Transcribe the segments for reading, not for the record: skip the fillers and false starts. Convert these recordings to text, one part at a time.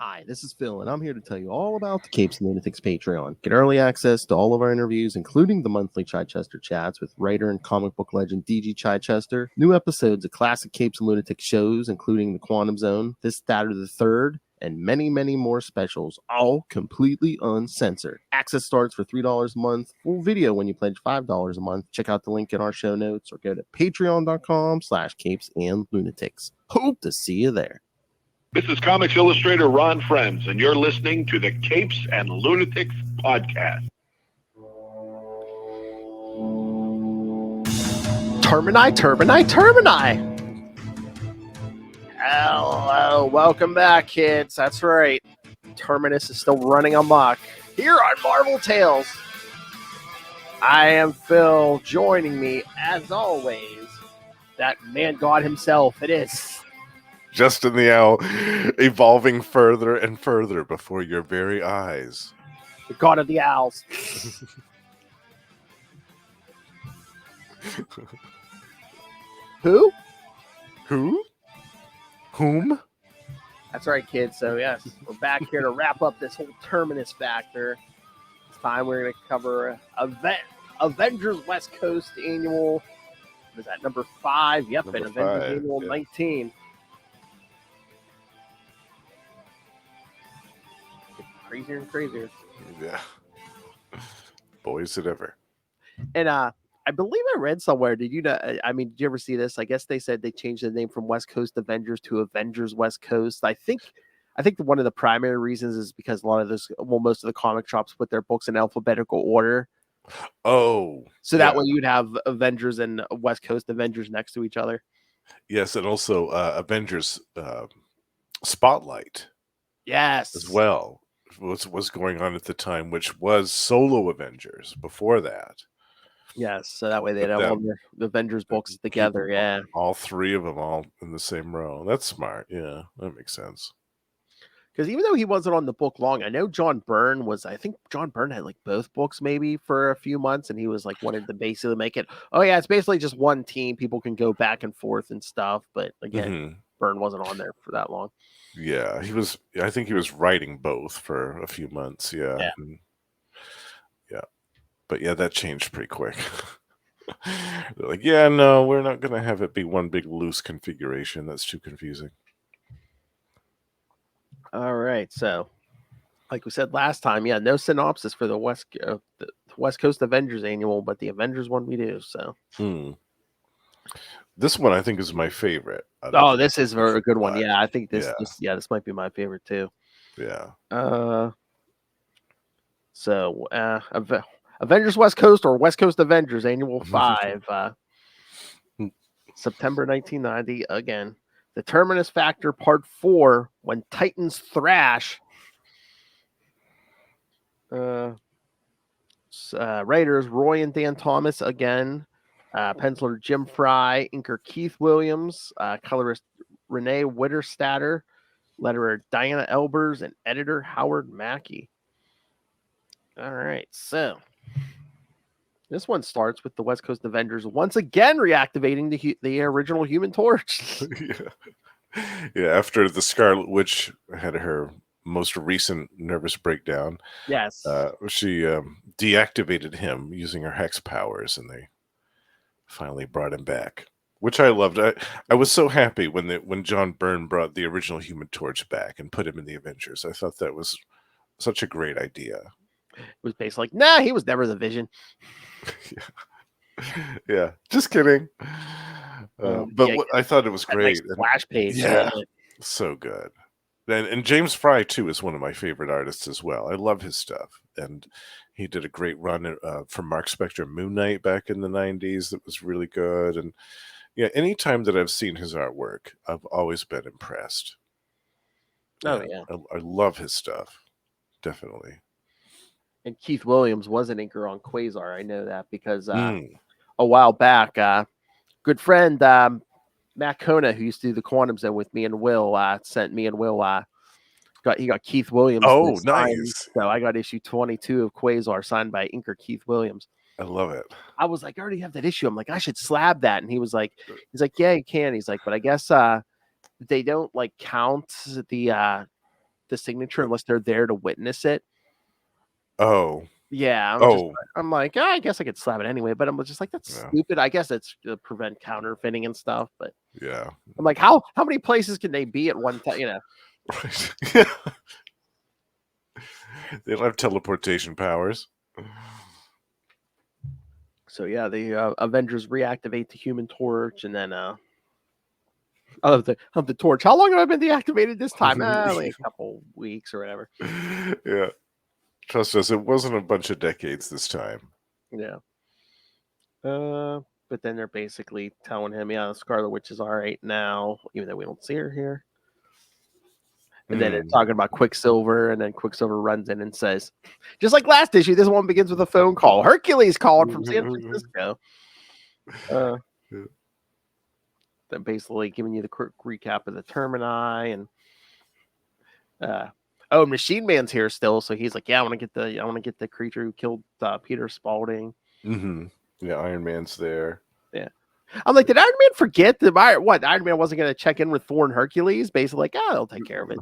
Hi, this is Phil, and I'm here to tell you all about the Capes and Lunatics Patreon. Get early access to all of our interviews, including the monthly Chichester chats with writer and comic book legend DG Chichester, new episodes of classic Capes and Lunatics shows, including The Quantum Zone, This, That, or the Third, and many, many more specials, all completely uncensored. Access starts for $3 a month, full video when you pledge $5 a month. Check out the link in our show notes or go to patreon.com/capesandlunatics. Hope to see you there. This is Comics Illustrator Ron Friends, and you're listening to the Capes and Lunatics podcast. Termini! Hello, welcome back, kids. That's right. Terminus is still running amok here on Marvel Tales. I am Phil. Joining me, as always, that man god himself. It is Justin the Owl, evolving further and further before your very eyes. the god of the owls. Who? Whom? That's right, kids. So, yes, we're back here to wrap up this whole Terminus Factor. This time we're going to cover Avengers West Coast Annual. What is that, number 5? Yep, Number and Avengers 5, Annual 19. Crazier and crazier. Yeah. Boys that ever. And I believe I read somewhere, did you did you ever see this? I guess they said they changed the name from West Coast Avengers to Avengers West Coast. I think one of the primary reasons is because a lot of most of the comic shops put their books in alphabetical order. Oh. So that way you'd have Avengers and West Coast Avengers next to each other. Yes, and also Avengers Spotlight. Yes. As well. Was going on at the time, which was solo Avengers before that. Yes, so that way they'd have all the Avengers books together. Yeah, all 3 of them all in the same row. That's smart. Yeah, that makes sense. Because even though he wasn't on the book long, I know John Byrne was. I think John Byrne had like both books maybe for a few months, and he was like wanted to basically make it. Oh yeah, it's basically just one team. People can go back and forth and stuff. But again, Byrne wasn't on there for that long. Yeah, he was. I think he was writing both for a few months. Yeah. But yeah, that changed pretty quick. They're like, yeah, no, we're not going to have it be one big loose configuration. That's too confusing. All right, so like we said last time, no synopsis for the West Coast Avengers Annual, but the Avengers one we do. So this one I think is my favorite. Oh, this is a good one. Yeah, I think this might be my favorite too. Yeah. So Avengers West Coast or West Coast Avengers Annual 5, September 1990. Again, the Terminus Factor Part 4, When Titans Thrash. Writers Roy and Dan Thomas again. Penciler Jim Fry, inker Keith Williams, colorist Renee Witterstatter, letterer Diana Elbers, and editor Howard Mackey. All right, so this one starts with the West Coast Avengers once again reactivating the original Human Torch. Yeah, after the Scarlet Witch had her most recent nervous breakdown. Yes. She deactivated him using her hex powers, and they finally brought him back, which I loved. I was so happy when John Byrne brought the original Human Torch back and put him in the Avengers. I thought that was such a great idea. It was basically like, he was never the Vision. Yeah, just kidding. I thought it was great. Splash page. Yeah, so good. And James Fry too is one of my favorite artists as well. I love his stuff, and he did a great run for Mark Spector Moon Knight back in the 90s. That was really good. And yeah, anytime that I've seen his artwork, I've always been impressed. Oh yeah, I love his stuff, definitely. And Keith Williams was an inker on Quasar. I know that because a while back, good friend Matt Kona, who used to do the Quantum Zone with me and Will, sent me and Will he got Keith Williams. Oh, nice! So I got issue 22 of Quasar signed by inker Keith Williams. I love it. I was like, I already have that issue. I'm like, I should slab that. And he's like, yeah, you can. He's like, but I guess they don't like count the the signature unless they're there to witness it. Oh. Yeah, I'm like, I guess I could slap it anyway, but I'm just like, that's stupid. I guess it's to prevent counterfeiting and stuff, but yeah, I'm like, how many places can they be at one time? Right. Yeah. They don't have teleportation powers. So yeah, the Avengers reactivate the Human Torch, and then of the torch. How long have I been deactivated this time? Like a couple weeks or whatever. Yeah. Trust us, it wasn't a bunch of decades this time. Yeah. But then they're basically telling him, yeah, the Scarlet Witch is all right now, even though we don't see her here. And then it's talking about Quicksilver, and then Quicksilver runs in and says, just like last issue, this one begins with a phone call. Hercules called from San Francisco. They're basically giving you the quick recap of the Termini, and Machine Man's here still, so he's like, yeah, I want to get the creature who killed Peter Spaulding. Yeah, Iron Man's there. Yeah. I'm like, did Iron Man forget that Iron Man wasn't going to check in with Thor and Hercules? Basically, like, they'll take care of it.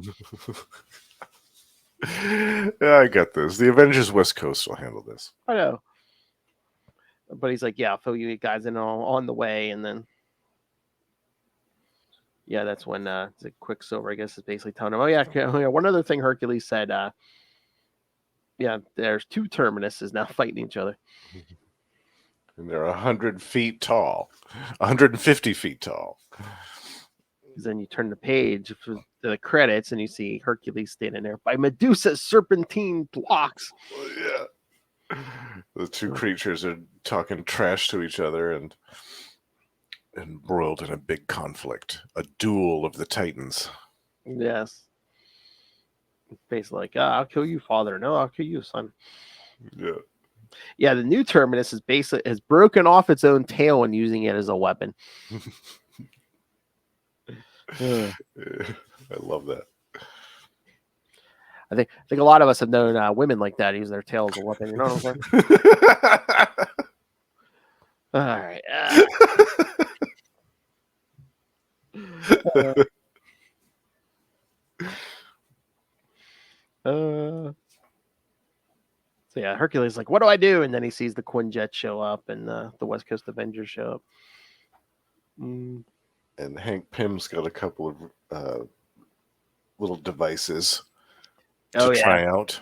Yeah, I got this. The Avengers West Coast will handle this. I know. But he's like, yeah, I'll fill you guys in on the way, and then yeah, that's when the Quicksilver, I guess, is basically telling him, oh yeah, one other thing Hercules said, yeah, there's two Terminuses now fighting each other. And they're 100 feet tall, 150 feet tall. Then you turn the page for the credits, and you see Hercules standing there by Medusa's serpentine blocks. Yeah. The two creatures are talking trash to each other and embroiled in a big conflict, a duel of the Titans. Yes. Basically like, I'll kill you, father. No, I'll kill you, son. Yeah. Yeah, the new Terminus has broken off its own tail and using it as a weapon. Yeah, I love that. I think a lot of us have known women like that use their tail as a weapon. You know what I'm saying? All right. So yeah, Hercules is like, what do I do? And then he sees the Quinjet show up and the West Coast Avengers show up. And Hank Pym's got a couple of little devices to try out.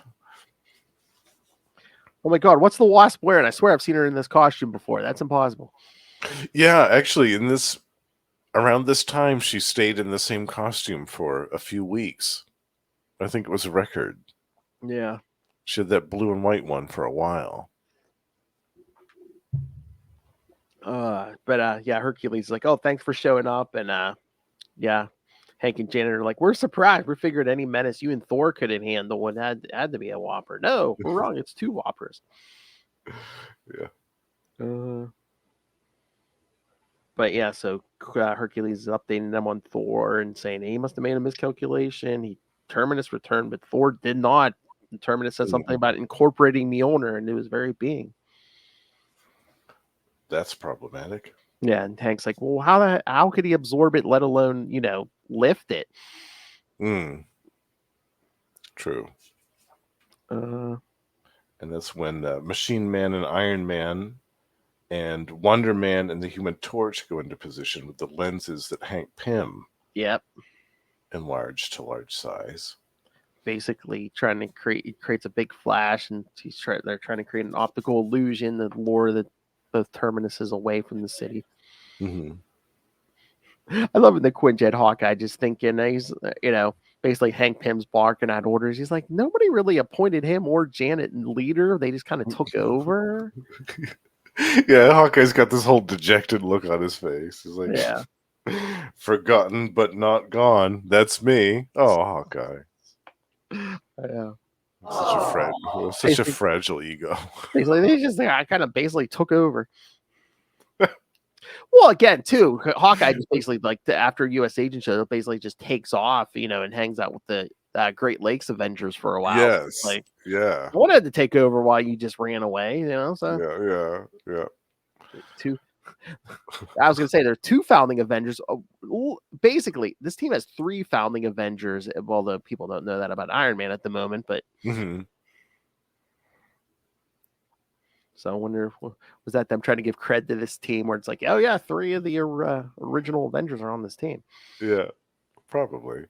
Oh my god, what's the Wasp wearing? I swear I've seen her in this costume before. That's impossible. Yeah, actually, around this time, she stayed in the same costume for a few weeks. I think it was a record. Yeah. She had that blue and white one for a while. But Hercules is like, oh, thanks for showing up. And yeah, Hank and Janet are like, we're surprised. We figured any menace you and Thor couldn't handle and had to be a Whopper. No, we're wrong. It's two Whoppers. Yeah. But yeah, so Hercules is updating them on Thor and saying he must have made a miscalculation. Terminus returned, but Thor did not. And Terminus said something about incorporating Mjolnir into his very being. That's problematic. Yeah, and Hank's like, well, how could he absorb it, let alone, lift it? True. And that's when Machine Man and Iron Man and Wonder Man and the Human Torch go into position with the lenses that Hank Pym enlarged to large size. Basically trying to creates a big flash, and they're trying to create an optical illusion that lure both Terminuses away from the city. I love it. The Quinjet Hawkeye just thinking he's, basically Hank Pym's barking out orders. He's like, nobody really appointed him or Janet leader. They just kind of took over. Yeah, Hawkeye's got this whole dejected look on his face. He's like, forgotten but not gone. That's me. Oh, Hawkeye. Yeah. Such a fragile ego. They just kind of basically took over. Well, again, too, Hawkeye just basically after U.S. Agent show, basically just takes off, and hangs out with the Great Lakes Avengers for a while. Yes, I wanted to take over while you just ran away, So yeah. I was going to say there are 2 founding Avengers. Basically, this team has 3 founding Avengers. Although people don't know that about Iron Man at the moment, but so I wonder if was that them trying to give cred to this team where it's like, oh yeah, 3 of the original Avengers are on this team. Yeah, probably.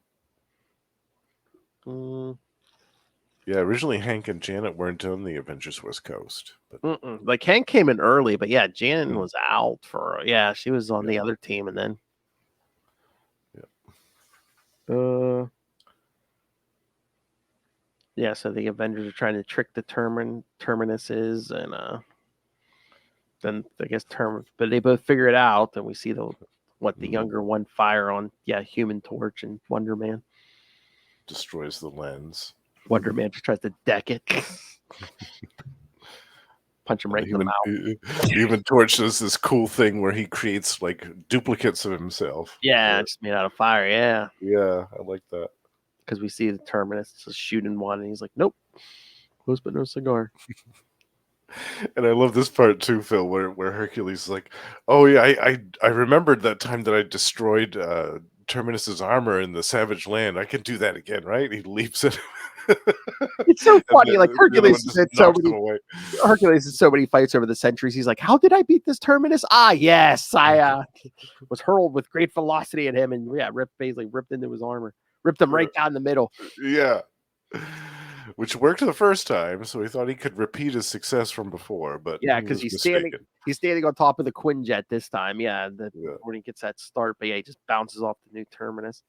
Yeah, originally Hank and Janet weren't on the Avengers West Coast. But... Like Hank came in early, but yeah, Janet was out for she was on the other team, and then so the Avengers are trying to trick the Terminuses, and then I guess but they both figure it out, and we see the younger one fire on Human Torch and Wonder Man. Destroys the lens. Wonder Man just tries to deck it. Punch him right in the mouth. Human Torch does this cool thing where he creates like duplicates of himself. Yeah, just made out of fire. Yeah. Yeah, I like that. Because we see the Terminus just shooting one, and he's like, nope. Close but no cigar. And I love this part too, Phil, where Hercules is like, oh yeah, I remembered that time that I destroyed Terminus's armor in the Savage Land. I can do that again, right? He leaps it. It's so funny. Like Hercules has so many fights over the centuries. He's like, how did I beat this Terminus? Ah, yes, I was hurled with great velocity at him, and basically ripped into his armor, ripped him right down the middle. Yeah. Which worked the first time, so he thought he could repeat his success from before, but because he's standing on top of the Quinjet this time. When he gets that start, but he just bounces off the new Terminus.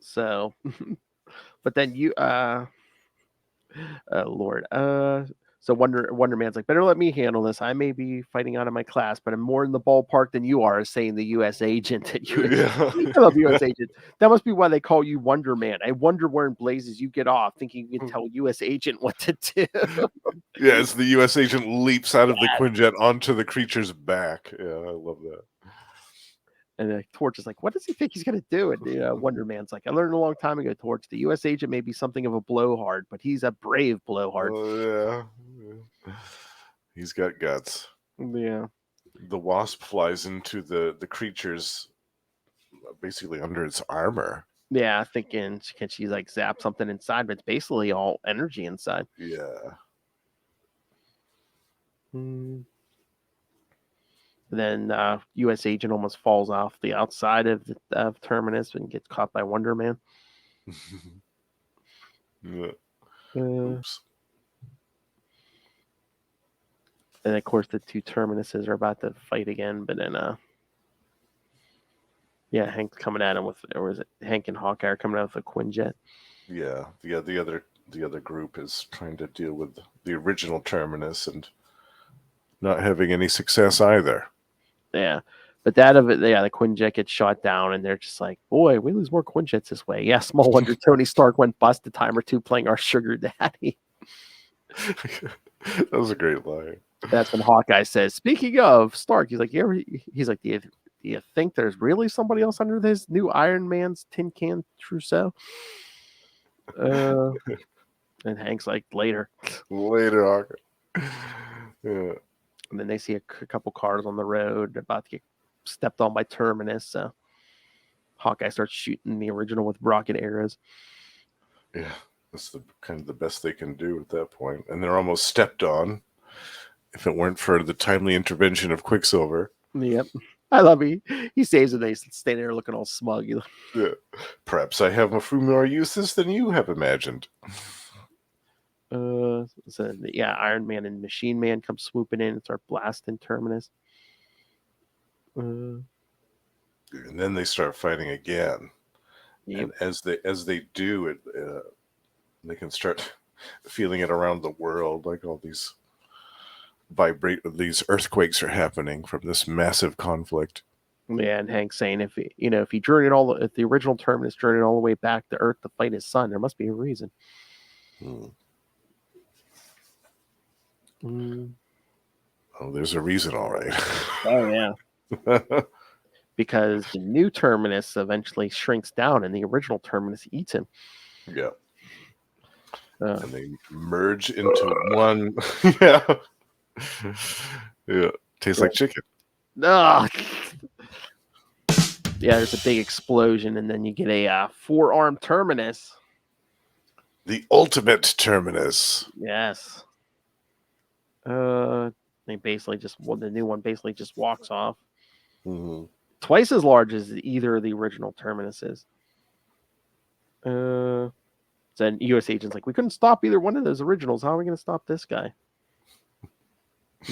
So, but then Lord, so Wonder Man's like, better let me handle this. I may be fighting out of my class, but I'm more in the ballpark than you are, saying the U.S. agent. I love U.S. agent. That must be why they call you Wonder Man. I wonder where in blazes you get off, thinking you can tell U.S. agent what to do. Yeah, as the U.S. agent leaps out of the Quinjet onto the creature's back. Yeah, I love that. And the Torch is like, what does he think he's going to do? And Wonder Man's like, I learned a long time ago, Torch, the U.S. agent may be something of a blowhard, but he's a brave blowhard. Oh, yeah. He's got guts. Yeah. The Wasp flies into the creature's basically under its armor. Yeah, thinking, can she like zap something inside? But it's basically all energy inside. Yeah. Then U.S. agent almost falls off the outside of Terminus and gets caught by Wonder Man. Oops. And of course, the 2 Terminuses are about to fight again, but then Hank's coming at him or is it Hank and Hawkeye are coming out with a Quinjet? Yeah, the other group is trying to deal with the original Terminus and not having any success either. Yeah, but the Quinjet gets shot down, and they're just like, boy, we lose more Quinjets this way. Yeah, small wonder Tony Stark went bust a time or two playing our sugar daddy. That was a great line. That's when Hawkeye says, speaking of Stark, he's like, he's like, do you think there's really somebody else under this new Iron Man's tin can trousseau? And Hank's like, later, Hawkeye. Yeah. And then they see a couple cars on the road about to get stepped on by Terminus. So Hawkeye starts shooting the original with rocket arrows. Yeah, that's the best they can do at that point. And they're almost stepped on. If it weren't for the timely intervention of Quicksilver. Yep. I love it. He saves it. They stay there looking all smug. Yeah. Perhaps I have a few more uses than you have imagined. Iron Man and Machine Man come swooping in and start blasting Terminus. And then they start fighting again. Yep. And as they do it, they can start feeling it around the world, like all these these earthquakes are happening from this massive conflict. Yeah, and Hank's saying if he journeyed if the original Terminus journeyed all the way back to Earth to fight his son, there must be a reason. Oh, there's a reason, all right. Oh, yeah. Because the new Terminus eventually shrinks down and the original Terminus eats him. Yeah. and they merge into one. Yeah, yeah. Tastes like chicken. Yeah, there's a big explosion, and then you get a 4-armed Terminus. The ultimate Terminus. Yes. They basically the new one basically just walks off. Mm-hmm. Twice as large as either of the original Terminuses. Then U.S. agents like, we couldn't stop either one of those originals. How are we going to stop this guy?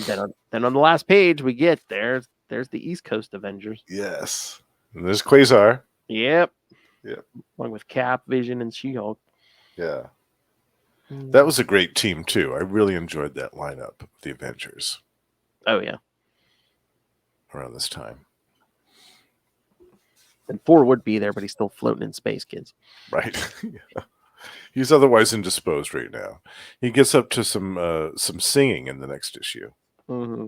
Then on the last page, we get there's the East Coast Avengers. Yes, and there's Quasar. Yep. Yep. Along with Cap, Vision, and She-Hulk. Yeah. That was a great team, too. I really enjoyed that lineup of the Avengers. Oh, yeah. Around this time. And Thor would be there, but he's still floating in space, kids. Right. Yeah. He's otherwise indisposed right now. He gets up to some singing in the next issue. Mm-hmm.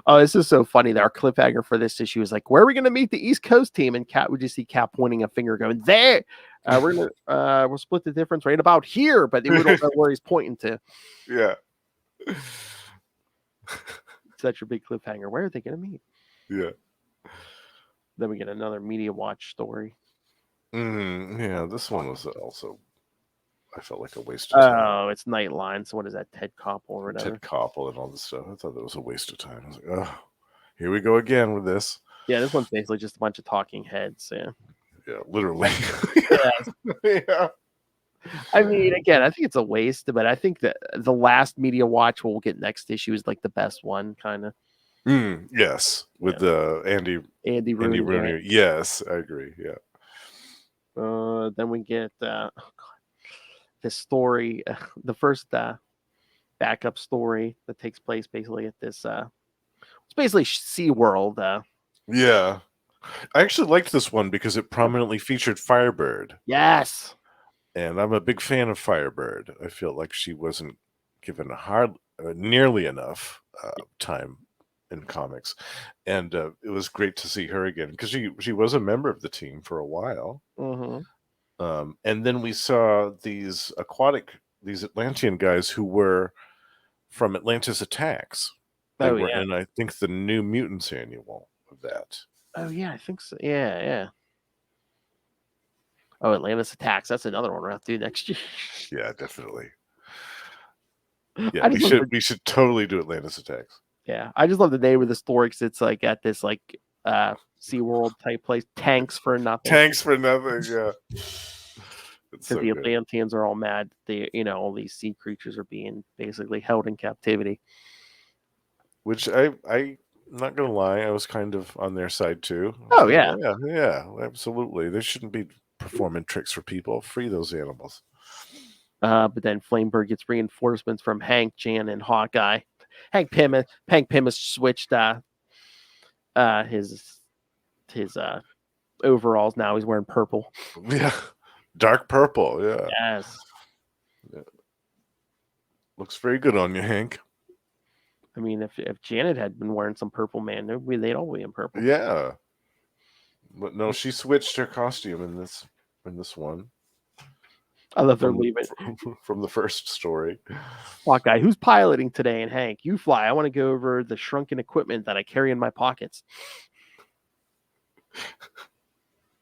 Oh, this is so funny. Our cliffhanger for this issue is like, where are we going to meet the East Coast team? And Cap would just see Cap pointing a finger, going, there. We'll split the difference right about here, but we don't know where he's pointing to. Yeah. Such a big cliffhanger. Where are they going to meet? Yeah. Then we get another Media Watch story. Yeah, this one was also, I felt like a waste of time. Oh, it's Nightline. So what is that? Ted Koppel or whatever? Ted Koppel and all this stuff. I thought that was a waste of time. I was like, oh, here we go again with this. Yeah, this one's basically just a bunch of talking heads. Yeah. Yeah, literally. Yeah. I mean, again, I think it's a waste, but I think that the last Media Watch we'll get next issue is like the best one, kind of. Yes, with Andy Rooney. Yes, I agree. Yeah. Then we get this story, the first backup story that takes place basically at this. It's basically SeaWorld. Yeah, I actually liked this one because it prominently featured Firebird. Yes, and I'm a big fan of Firebird. I feel like she wasn't given nearly enough time in comics, and it was great to see her again because she was a member of the team for a while. Mm-hmm. And then we saw these Atlantean guys who were from Atlantis Attacks. They were in, I think, the New Mutants annual of that. Oh yeah, I think so. Yeah. Oh, Atlantis Attacks. That's another one we'll have to do next year. Yeah, definitely. Yeah, we should totally do Atlantis Attacks. Yeah, I just love the name of the story because it's like at this like SeaWorld type place. Tanks for nothing. Tanks for nothing. Yeah. Because the Atlanteans are all mad. All these sea creatures are being basically held in captivity. Which I'm not gonna lie, I was kind of on their side too. Oh yeah, absolutely. They shouldn't be performing tricks for people. Free those animals. But then Flamebird gets reinforcements from Hank, Jan, and Hawkeye. Hank Pym has switched his overalls. Now he's wearing purple. Yeah, dark purple. Yeah. Yes. Yeah. Looks very good on you, Hank. I mean, if Janet had been wearing some purple, man, they'd all be in purple. Yeah. But no, she switched her costume in this one. I love their leaving from the first story. Hawkeye, who's piloting today? And Hank, you fly. I want to go over the shrunken equipment that I carry in my pockets.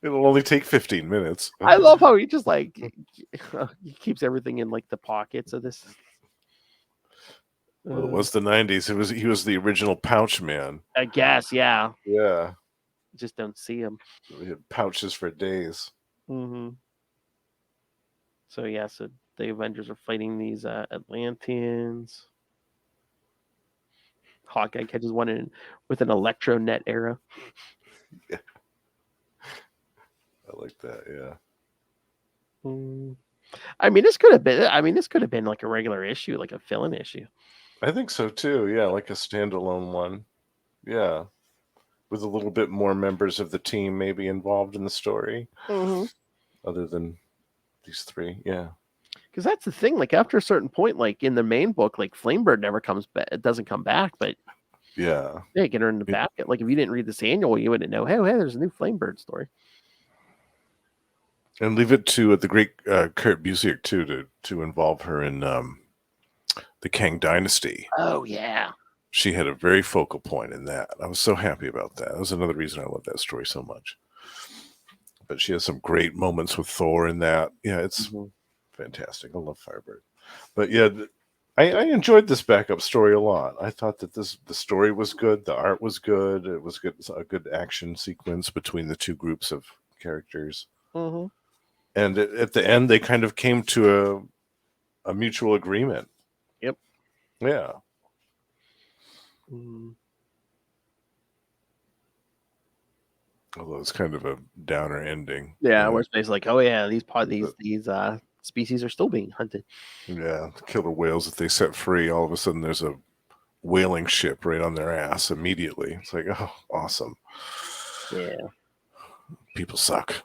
It'll only take 15 minutes. I love how he just he keeps everything in like the pockets of this. Well, it was the 90s. He was the original pouch man. I guess, yeah. Yeah. Just don't see him. We had pouches for days. Mm-hmm. So the Avengers are fighting these Atlanteans. Hawkeye catches one in with an electro net arrow. Yeah. I like that, yeah. I mean, this could have been like a regular issue, like a fill-in issue. I think so too. Yeah, like a standalone one. Yeah, with a little bit more members of the team maybe involved in the story, other than these three. Yeah, because that's the thing. Like after a certain point, like in the main book, like Flamebird never comes back. It doesn't come back, but get her in the back. Like if you didn't read this annual, you wouldn't know. Hey, there's a new Flamebird story. And leave it to the great Kurt Busiek too to involve her in the Kang Dynasty. Oh yeah. She had a very focal point in that. I was so happy about that. That was another reason I love that story so much. But she has some great moments with Thor in that. Yeah, it's fantastic. I love Firebird. But yeah, I enjoyed this backup story a lot. I thought that the story was good. The art was good. It was good. A good action sequence between the two groups of characters. Mm-hmm. And at the end, they kind of came to a mutual agreement. Yep. Yeah. Although it's kind of a downer ending. Yeah, where it's basically like, oh yeah, these species are still being hunted. Yeah, the killer whales that they set free, all of a sudden there's a whaling ship right on their ass immediately. It's like, oh, awesome. Yeah. People suck.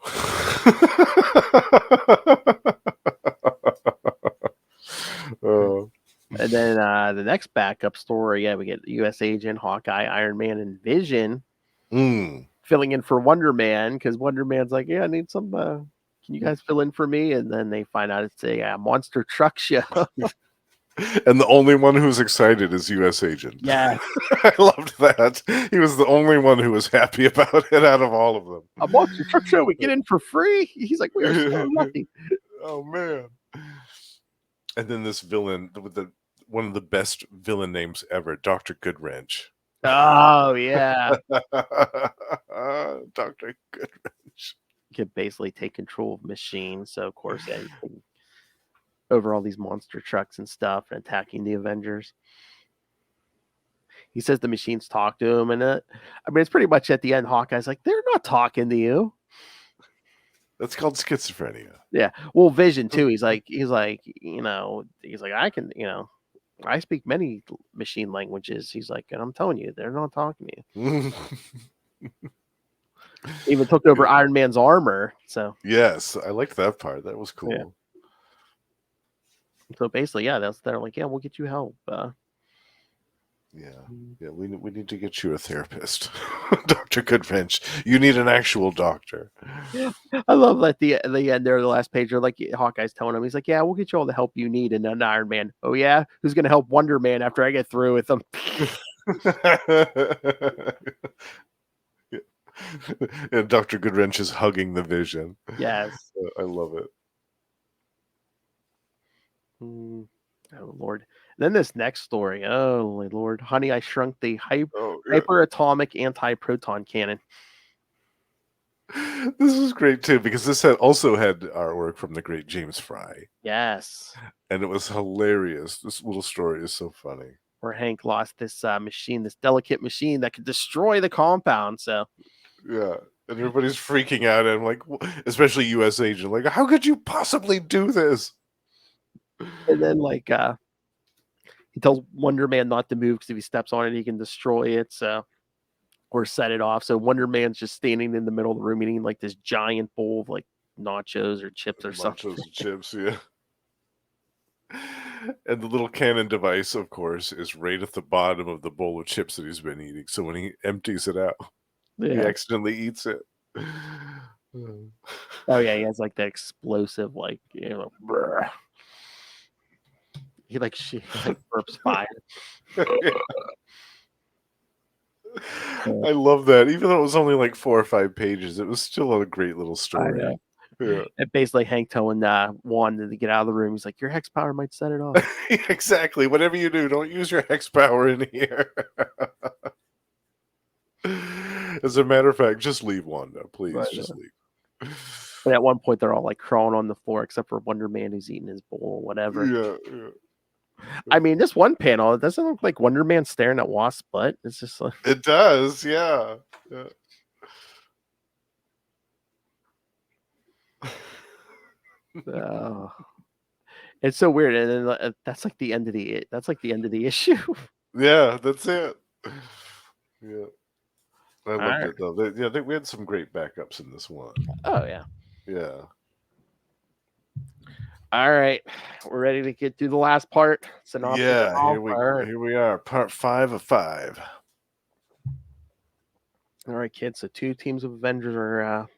And then the next backup story, yeah, we get U.S. Agent, Hawkeye, Iron Man, and Vision filling in for Wonder Man, because Wonder Man's like, yeah, I need some. Can you guys fill in for me? And then they find out it's a monster truck show. And the only one who's excited is U.S. Agent. Yeah. I loved that. He was the only one who was happy about it out of all of them. A monster truck show, we get in for free. He's like, we are so lucky. Oh man. And then this villain with one of the best villain names ever, Dr. Goodwrench. Oh yeah. Dr. Goodwrench. You could basically take control of machines. So of course, yeah, over all these monster trucks and stuff and attacking the Avengers. He says the machines talk to him, and I mean, it's pretty much at the end. Hawkeye's like, they're not talking to you. That's called schizophrenia. Yeah. Well, Vision too. He's like, I can, I speak many machine languages. He's like, and I'm telling you, they're not talking to you. Even took over Iron Man's armor. So yes, I liked that part. That was cool. Yeah. So basically, yeah, they're like, yeah, we'll get you help. Yeah, we need to get you a therapist, Dr. Goodwrench. You need an actual doctor. I love that the end there, the last page, or like Hawkeye's telling him, he's like, yeah, we'll get you all the help you need. And then Iron Man, oh yeah, who's gonna help Wonder Man after I get through with him? And Dr. Goodwrench is hugging the Vision. Yes. I love it. Oh Lord. Then this next story. Oh Lord. Honey, I Shrunk the Hyperatomic Anti-Proton Cannon. This is great too, because this also had artwork from the great James Fry. Yes. And it was hilarious. This little story is so funny. Where Hank lost this machine, this delicate machine that could destroy the compound. So yeah. And everybody's freaking out. And I'm like, especially U.S. Agent, like, how could you possibly do this? And then like he tells Wonder Man not to move because if he steps on it, he can destroy it. So, or set it off. So Wonder Man's just standing in the middle of the room eating like this giant bowl of like nachos or chips or something. Nachos and chips, yeah. And the little cannon device, of course, is right at the bottom of the bowl of chips that he's been eating. So when he empties it out, he accidentally eats it. Oh yeah, he has like that explosive, like brr. He like burps fire. I love that. Even though it was only like 4 or 5 pages, it was still a great little story. Yeah. And basically Hank telling Wanda to get out of the room. He's like, your hex power might set it off. Exactly. Whatever you do, don't use your hex power in here. As a matter of fact, just leave Wanda, please. Right, just leave. But at one point, they're all like crawling on the floor, except for Wonder Man who's eating his bowl or whatever. Yeah. I mean, this one panel, it doesn't look like Wonder Man staring at Wasp's butt. It's just like... It does, yeah. Oh. It's so weird, and then that's like the end of the issue. Yeah, that's it. Yeah, I loved it though. We had some great backups in this one. Oh yeah. All right, we're ready to get through the last part. Here we are, part 5 of 5. All right, kids. So 2 teams of Avengers are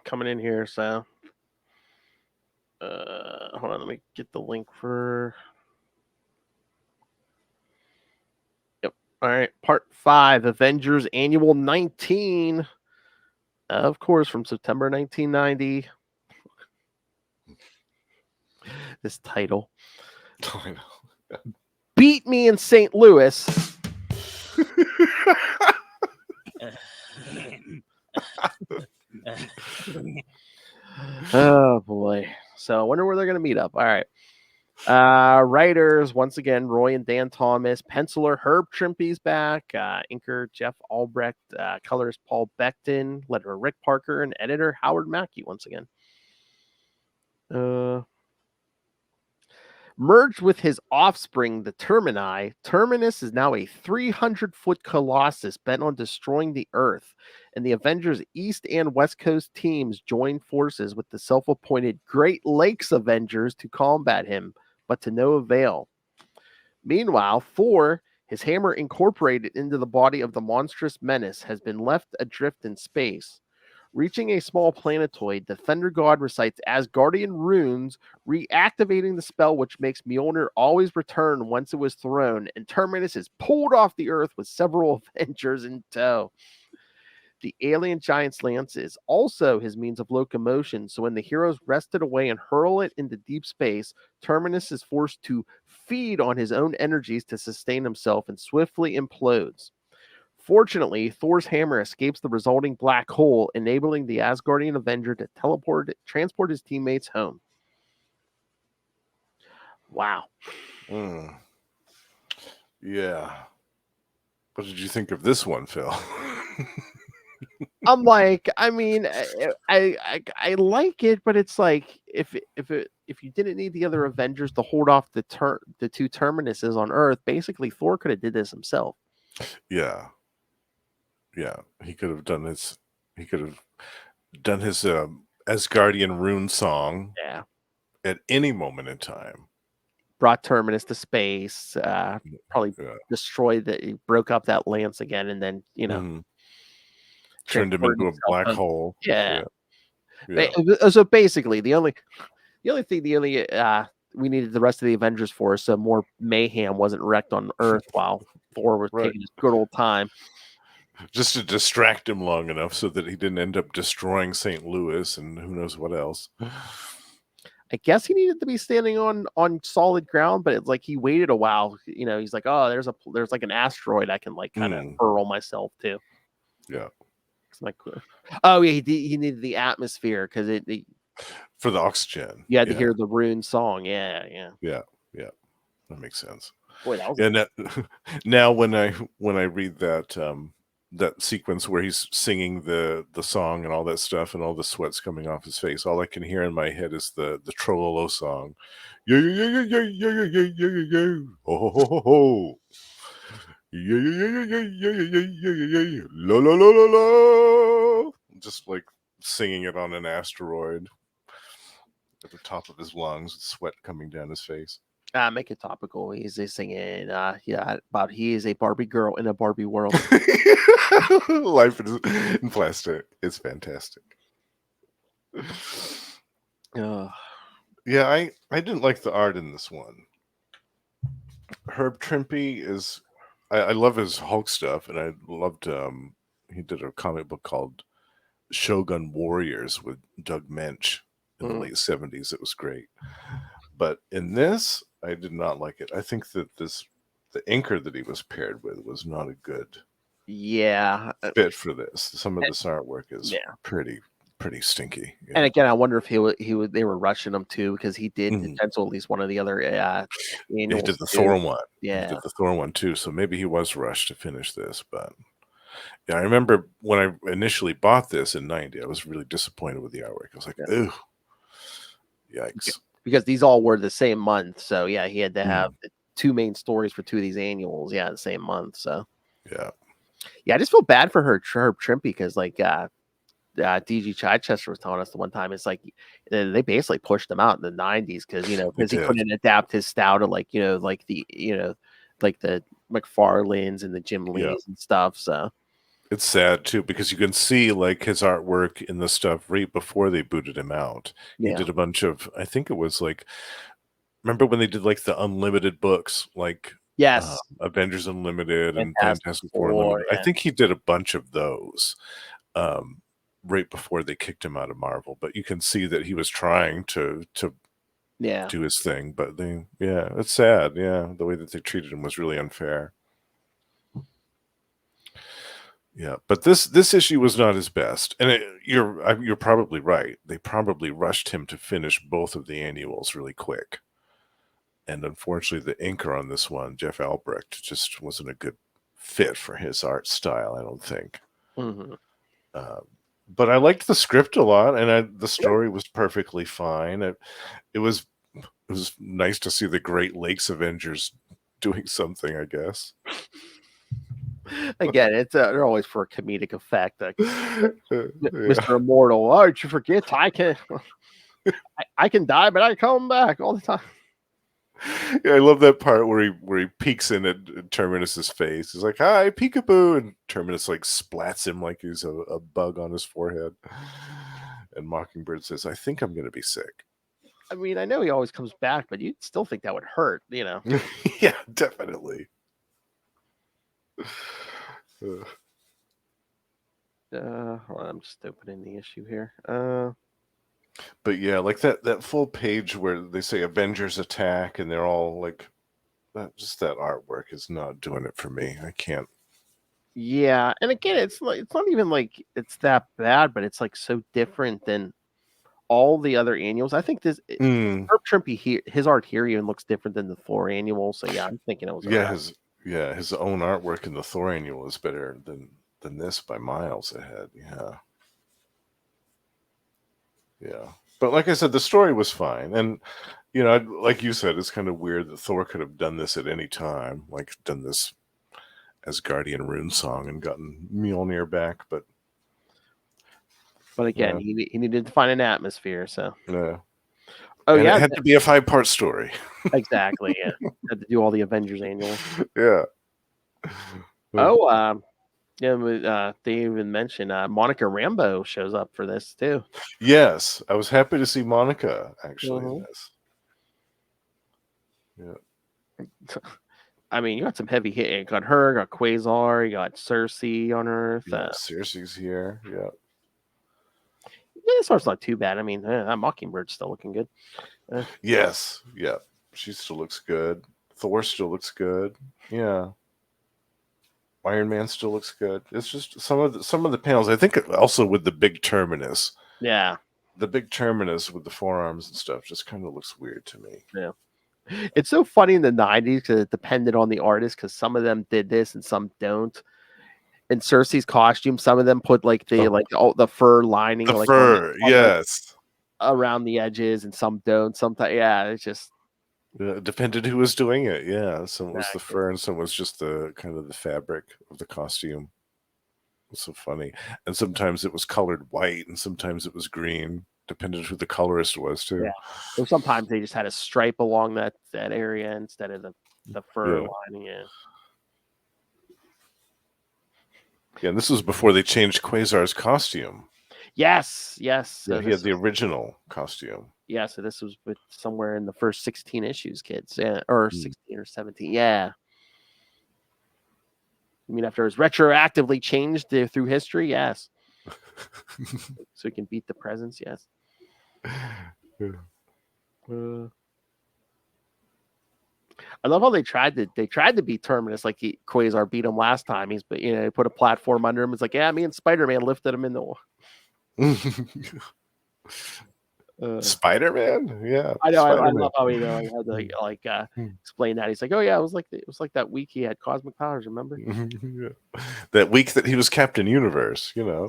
coming in here. So Hold on, let me get the link for. Yep. All right, Part 5, Avengers Annual 19. Of course, from September 1990. This title. I know. Beat me in St. Louis. Oh boy. So I wonder where they're gonna meet up. All right. Writers, once again, Roy and Dan Thomas. Penciler, Herb Trimpe's back. Inker, Jeff Albrecht. Colorist, Paul Beckton. Letterer, Rick Parker. And editor, Howard Mackey, once again. Merged with his offspring, the Termini, Terminus is now a 300-foot colossus bent on destroying the Earth, and the Avengers East and West Coast teams join forces with the self-appointed Great Lakes Avengers to combat him, but to no avail. Meanwhile, Thor, his hammer incorporated into the body of the monstrous menace, has been left adrift in space. Reaching a small planetoid, the Thunder God recites Asgardian runes, reactivating the spell which makes Mjolnir always return once it was thrown, and Terminus is pulled off the Earth with several Avengers in tow. The alien giant's lance is also his means of locomotion, so when the heroes wrest it away and hurl it into deep space, Terminus is forced to feed on his own energies to sustain himself and swiftly implodes. Fortunately, Thor's hammer escapes the resulting black hole, enabling the Asgardian Avenger to transport his teammates home. Wow. Yeah. What did you think of this one, Phil? I'm like, I mean, I like it, but it's like if you didn't need the other Avengers to hold off the two Terminuses on Earth, basically Thor could have did this himself. Yeah. Yeah, he could have done his Asgardian rune song at any moment in time. Brought Terminus to space, probably destroyed he broke up that lance again, and then turned him into a black hole. Yeah. So basically, the only we needed the rest of the Avengers for, so more mayhem wasn't wrecked on Earth while Thor was taking his good old time. Just to distract him long enough so that he didn't end up destroying St. Louis and who knows what else. I guess he needed to be standing on solid ground, but it's like he waited a while. He's like, oh, there's like an asteroid I can like kind of hurl myself to. Yeah. It's like, oh yeah, he needed the atmosphere because it for the oxygen. You had to hear the rune song. Yeah. That makes sense. Boy, that was now when I read that sequence where he's singing the song and all that stuff and all the sweat's coming off his face, all I can hear in my head is the Trololo song. Yeah, ho ho ho ho. Yeah. La la la la la. Just like singing it on an asteroid at the top of his lungs, with sweat coming down his face. Make it topical. He's singing, about he is a Barbie girl in a Barbie world. Life in plastic. It's fantastic. Yeah, I didn't like the art in this one. Herb Trimpe is, I love his Hulk stuff, and I loved, he did a comic book called Shogun Warriors with Doug Mensch in the late 70s. It was great. But in this, I did not like it. I think that the inker that he was paired with was not a good fit for this. Some of this artwork is pretty stinky. And again, I wonder if they were rushing him too, because he did pencil at least one of the other he did the Thor one. Yeah, he did the Thor one too. So maybe he was rushed to finish this. But yeah, I remember when I initially bought this in '90, I was really disappointed with the artwork. I was like, "Ooh, yikes!" Because these all were the same month. So yeah, he had to have the two main stories for two of these annuals. Yeah, the same month. So yeah, I just feel bad for Herb Trimpe because like DG Chichester was telling us the one time, it's like they basically pushed him out in the '90s because he couldn't adapt his style to like the McFarlanes and the Jim Lees and stuff. So It's sad too because you can see like his artwork in the stuff right before they booted him out. He Yeah. did a bunch of, I think it was like, remember when they did like the unlimited books, like Yes. Avengers Unlimited and Fantastic Fantastic Four Four. Unlimited? I think he did a bunch of those um, right before they kicked him out of Marvel. But you can see that he was trying to Yeah. do his thing. But yeah, it's sad. Yeah, the way that they treated him was really unfair. Yeah, but this issue was not his best, and you're probably right. They probably rushed him to finish both of the annuals really quick, and unfortunately, the inker on this one, Jeff Albrecht, just wasn't a good fit for his art style. I don't think. Mm-hmm. But I liked the script a lot, and the story was perfectly fine. It was nice to see the Great Lakes Avengers doing something, I guess. Again, they're always for a comedic effect. Like, Yeah. Mr. Immortal, oh, did you forget? I can die, but I come back all the time. Yeah, I love that part where he peeks in at Terminus's face. He's like, "Hi, peekaboo," and Terminus like splats him like he's a bug on his forehead. And Mockingbird says, "I think I'm going to be sick." I mean, I know he always comes back, but you'd still think that would hurt, you know? Yeah, definitely. Hold on, I'm just opening the issue here. But yeah, like that full page where they say Avengers attack and they're all like just that artwork is not doing it for me. I can't. Yeah, and again, it's not even like it's that bad, but it's like so different than all the other annuals. I think Herb Trimpe here, his art here even looks different than the Thor annual. So yeah, I'm thinking it was his own artwork in the Thor annual is better than this by miles ahead. Yeah. But like I said, the story was fine. And, like you said, it's kind of weird that Thor could have done this at any time, like done this as Guardian Rune Song and gotten Mjolnir back. But again, he needed to find an atmosphere. So, yeah. Oh, and it had to be a 5-part story. Exactly. Yeah. Had to do all the Avengers annual. Yeah. Oh, yeah, they even mentioned Monica Rambeau shows up for this too. Yes, I was happy to see Monica actually in this. Yeah. I mean, you got some heavy hit. You got her, got Quasar, you got Cersei on Earth. Yeah, Cersei's here. Yeah. Yeah, this art's not too bad. I mean, that Mockingbird's still looking good. Yes. Yeah. She still looks good. Thor still looks good. Yeah. Iron Man still looks good. It's just some of the panels. I think also with the big Terminus. Yeah. The big Terminus with the forearms and stuff just kind of looks weird to me. Yeah. It's so funny in the 90s because it depended on the artist because some of them did this and some don't. In Cersei's costume, some of them put like the fur lining, the fur, yes, around the edges, and some don't. Sometimes, yeah, it's just it depended who was doing it. Yeah, some was the fur, and some was just the kind of the fabric of the costume. It was so funny, and sometimes it was colored white, and sometimes it was green. Depended who the colorist was too. Yeah, or sometimes they just had a stripe along that area instead of the fur lining. Yeah, and this was before they changed Quasar's costume. Yes. So he had the original costume. Yeah, so this was somewhere in the first 16 issues, kids. Yeah, or 16 or 17. Yeah. I mean, after it was retroactively changed through history, yes. So he can beat the presence, yes. I love how they tried to beat Terminus like Quasar beat him last time. They put a platform under him. It's like, yeah, me and Spider-Man lifted him in the Spider-Man, yeah. I know. I love how he had to explain that. He's like, oh yeah, it was like that week he had cosmic powers. Remember? Yeah. That week that he was Captain Universe. Yeah.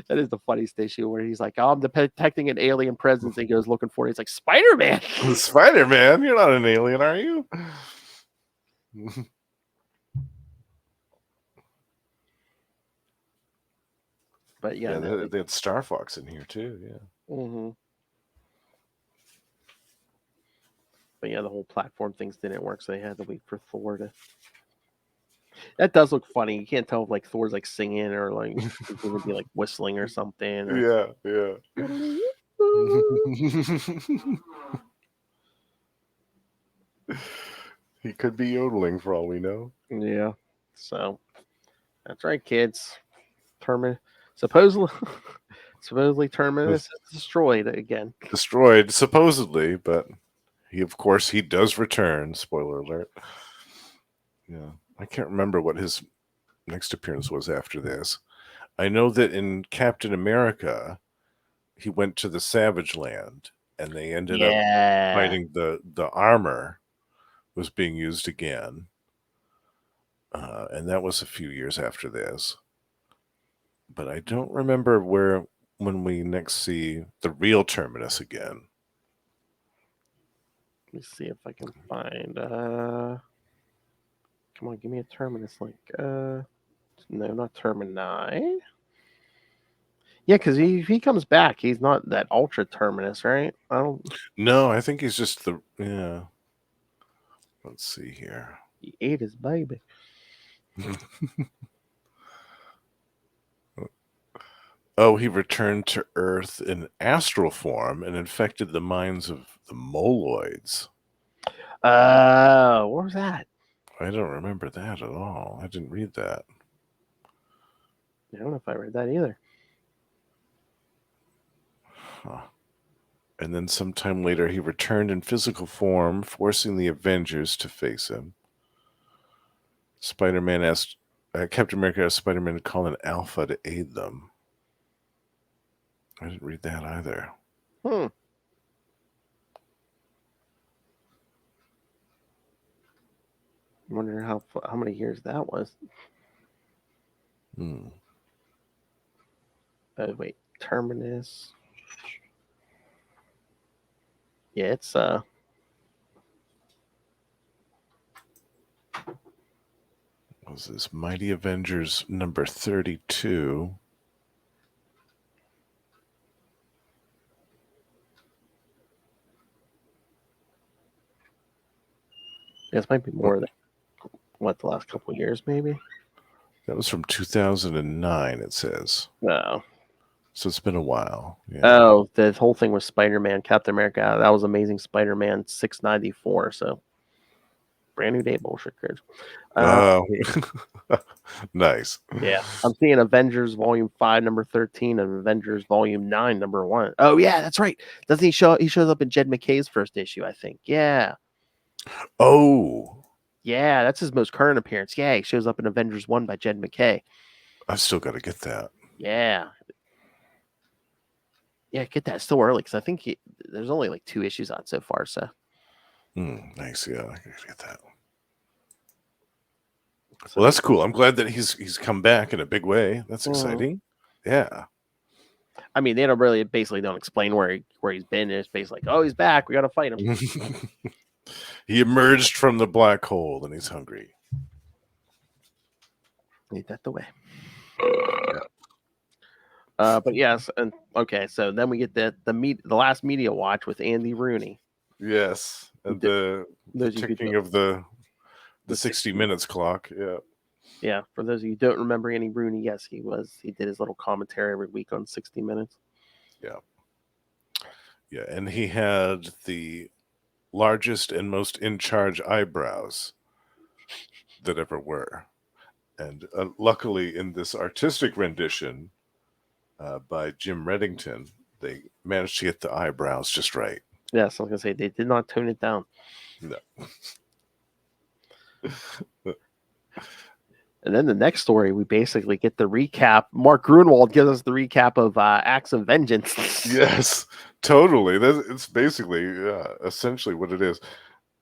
That is the funniest issue where he's like, oh, I'm detecting an alien presence. And he goes looking for it. He's like, Spider-Man. Spider-Man, you're not an alien, are you? But yeah, they had Star Fox in here too. Yeah. Mm-hmm. But yeah, the whole platform things didn't work, so they had to wait for Thor to. That does look funny. You can't tell if like Thor's like singing or like he's gonna be like whistling or something. Or... Yeah. He could be yodeling for all we know. Yeah. So that's right, kids. Supposedly Terminus is destroyed again. Destroyed, supposedly, but of course, he does return. Spoiler alert. Yeah. I can't remember what his next appearance was after this. I know that in Captain America, he went to the Savage Land, and they ended up fighting the armor was being used again. And that was a few years after this. But I don't remember when we next see the real Terminus again. Let me see if I can find come on, give me a Terminus link. No, not Termini. Yeah, because he comes back, he's not that Ultra Terminus, right? I don't. No, I think he's just yeah. Let's see here. He ate his baby. Oh, he returned to Earth in astral form and infected the minds of the Moloids. What was that? I don't remember that at all. I didn't read that. I don't know if I read that either. Huh. And then sometime later, he returned in physical form, forcing the Avengers to face him. Spider-Man asked Captain America asked Spider-Man to call an Alpha to aid them. I didn't read that either. I'm wondering how many years that was. Wait, Terminus. Yeah, it's Was this Mighty Avengers number 32? This might be more than the last couple of years, maybe. That was from 2009. It says. No. So it's been a while. Yeah. Oh, the whole thing was Spider-Man, Captain America. That was Amazing Spider-Man 694. So brand new day bullshit, kids. Nice. Yeah, I'm seeing Avengers Volume 5, number 13, and Avengers Volume 9, number 1. Oh yeah, that's right. Doesn't he show? He shows up in Jed McKay's first issue, I think. Yeah. Oh. Yeah, that's his most current appearance. Yeah, he shows up in Avengers 1 by Jed McKay. I've still got to get that. Yeah. Yeah, get that. It's still early because I think there's only like 2 issues on so far. So. Nice. Yeah, I can get that. Well, that's cool. I'm glad that he's come back in a big way. That's exciting. Yeah. I mean, they basically don't explain where he's been. It's basically like, oh, he's back. We got to fight him. He emerged from the black hole and he's hungry. Ain't that the way? But yes, and okay. So then we get the last media watch with Andy Rooney. Yes, and the ticking of the 60 minutes clock. Yeah. Yeah, for those of you who don't remember Andy Rooney, yes, he did his little commentary every week on 60 Minutes. Yeah. Yeah, and he had the largest and most in charge eyebrows that ever were. And luckily, in this artistic rendition by Jim Reddington, they managed to get the eyebrows just right. Yes, I was going to say, they did not tone it down. No. And then the next story, we basically get the recap. Mark Grunwald gives us the recap of Acts of Vengeance. Yes, totally. It's basically, essentially what it is.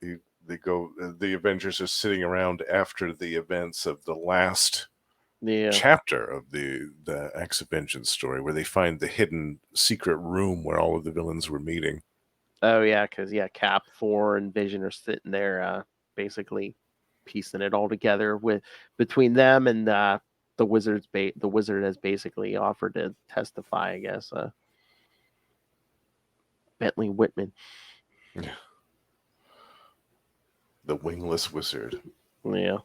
The Avengers are sitting around after the events of the last chapter of the Acts of Vengeance story, where they find the hidden secret room where all of the villains were meeting. Oh yeah, because Cap, Thor, and Vision are sitting there, basically piecing it all together between them and the wizard's the wizard has basically offered to testify, I guess. Bentley Whitman. Yeah. The wingless wizard. Yeah.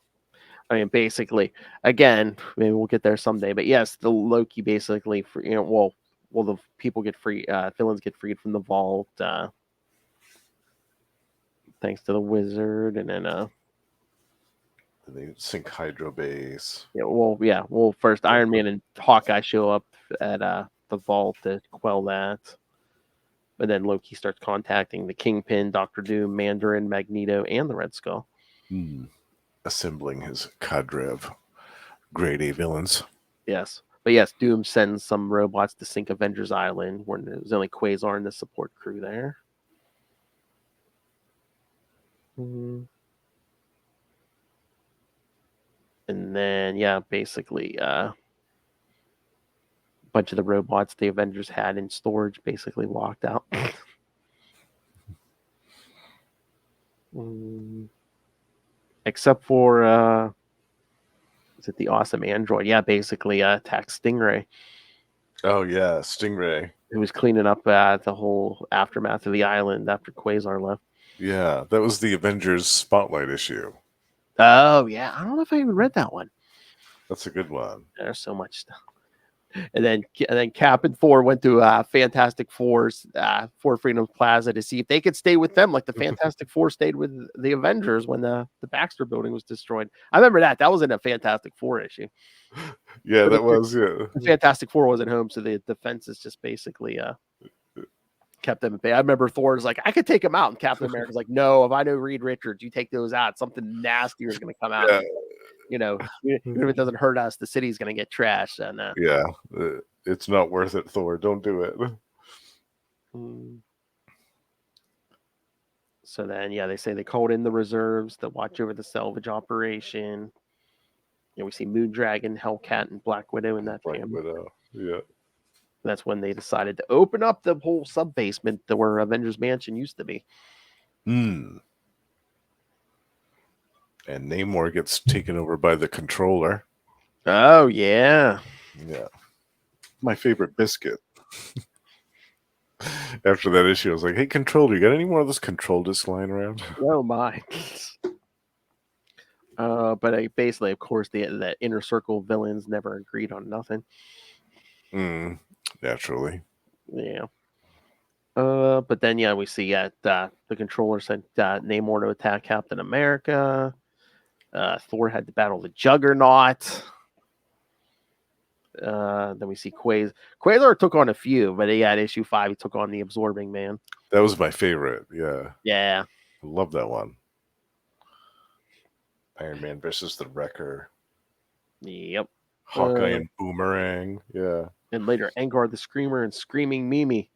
I mean, basically, again, maybe we'll get there someday. But yes, the Loki basically, well, the people get free, villains get freed from the vault, thanks to the wizard, and then They sink Hydro Base. well, first Iron Man and Hawkeye show up at the vault to quell that. But then Loki starts contacting the Kingpin, Doctor Doom, Mandarin, Magneto, and the Red Skull. Assembling his cadre of grade A villains. Yes. But yes, Doom sends some robots to sink Avengers Island, where there's only Quasar and the support crew there. And then, basically, a bunch of the robots the Avengers had in storage basically walked out. Except for, is it the awesome android? Yeah, basically attacks Stingray. Oh, yeah, Stingray. Who was cleaning up the whole aftermath of the island after Quasar left. Yeah, that was the Avengers Spotlight issue. Oh, yeah. I don't know if I even read that one. That's a good one. There's so much stuff. And then Cap and Thor went to Fantastic Four's Four Freedoms Plaza to see if they could stay with them, like the Fantastic Four stayed with the Avengers when the Baxter building was destroyed. I remember that. That was in a Fantastic Four issue. Yeah, that was, yeah. The Fantastic Four wasn't home, so the defenses just basically kept them at bay. I remember Thor's like, I could take them out. And Captain America's like, no, if I know Reed Richards, you take those out. Something nastier is going to come out. Yeah. Even if it doesn't hurt us, the city's going to get trashed. And yeah, it's not worth it, Thor. Don't do it. So then, they say they called in the reserves to watch over the salvage operation. We see Moondragon, Hellcat, and Black Widow in that family. Yeah. That's when they decided to open up the whole sub-basement where Avengers Mansion used to be. And Namor gets taken over by the Controller. Oh, yeah. Yeah. My favorite biscuit. After that issue, I was like, hey, Controller, you got any more of this Control Disc lying around? Oh, my. But basically, of course, the Inner Circle villains never agreed on nothing. Naturally. Yeah. But then, we see the Controller sent Namor to attack Captain America. Thor had to battle the Juggernaut. Then we see Quasar. Quasar took on a few, but at issue 5, he took on the Absorbing Man. That was my favorite. Yeah. Yeah. I love that one. Iron Man versus the Wrecker. Yep. Hawkeye and Boomerang. Yeah. And later, Angar the Screamer and Screaming Mimi.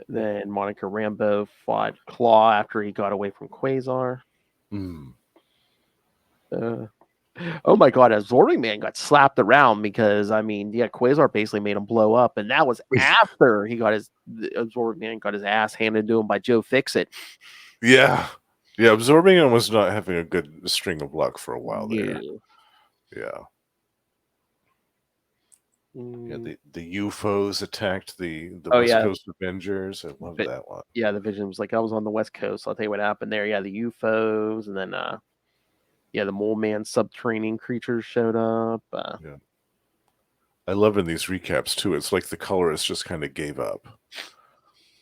Then Monica Rambeau fought Claw after he got away from Quasar. Oh my God, Absorbing Man got slapped around because, Quasar basically made him blow up. And that was after Absorbing Man got his ass handed to him by Joe Fixit. Yeah. Yeah, Absorbing Man was not having a good string of luck for a while there. Yeah. Yeah, the UFOs attacked the West Coast Avengers. I love that one. Yeah, the Vision was like, I was on the West Coast. So I'll tell you what happened there. Yeah, the UFOs, and then the Mole Man subterranean creatures showed up. Yeah. I love in these recaps too. It's like the colorist just kind of gave up.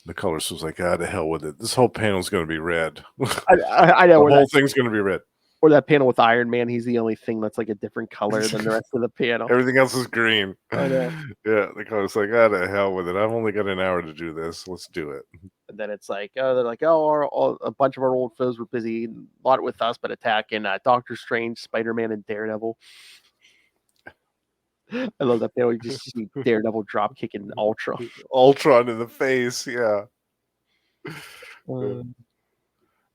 The colorist was like, to hell with it. This whole panel's going to be red. I know. The whole thing's going to be red. Or that panel with Iron Man, he's the only thing that's like a different color than the rest of the panel. Everything else is green. I know. Yeah, the color's like, to hell with it. I've only got an hour to do this. Let's do it. And then it's like, they're like, a bunch of our old foes were busy, not with us, but attacking Doctor Strange, Spider-Man, and Daredevil. I love that panel. You just see Daredevil drop kicking Ultron. Ultron in the face, yeah.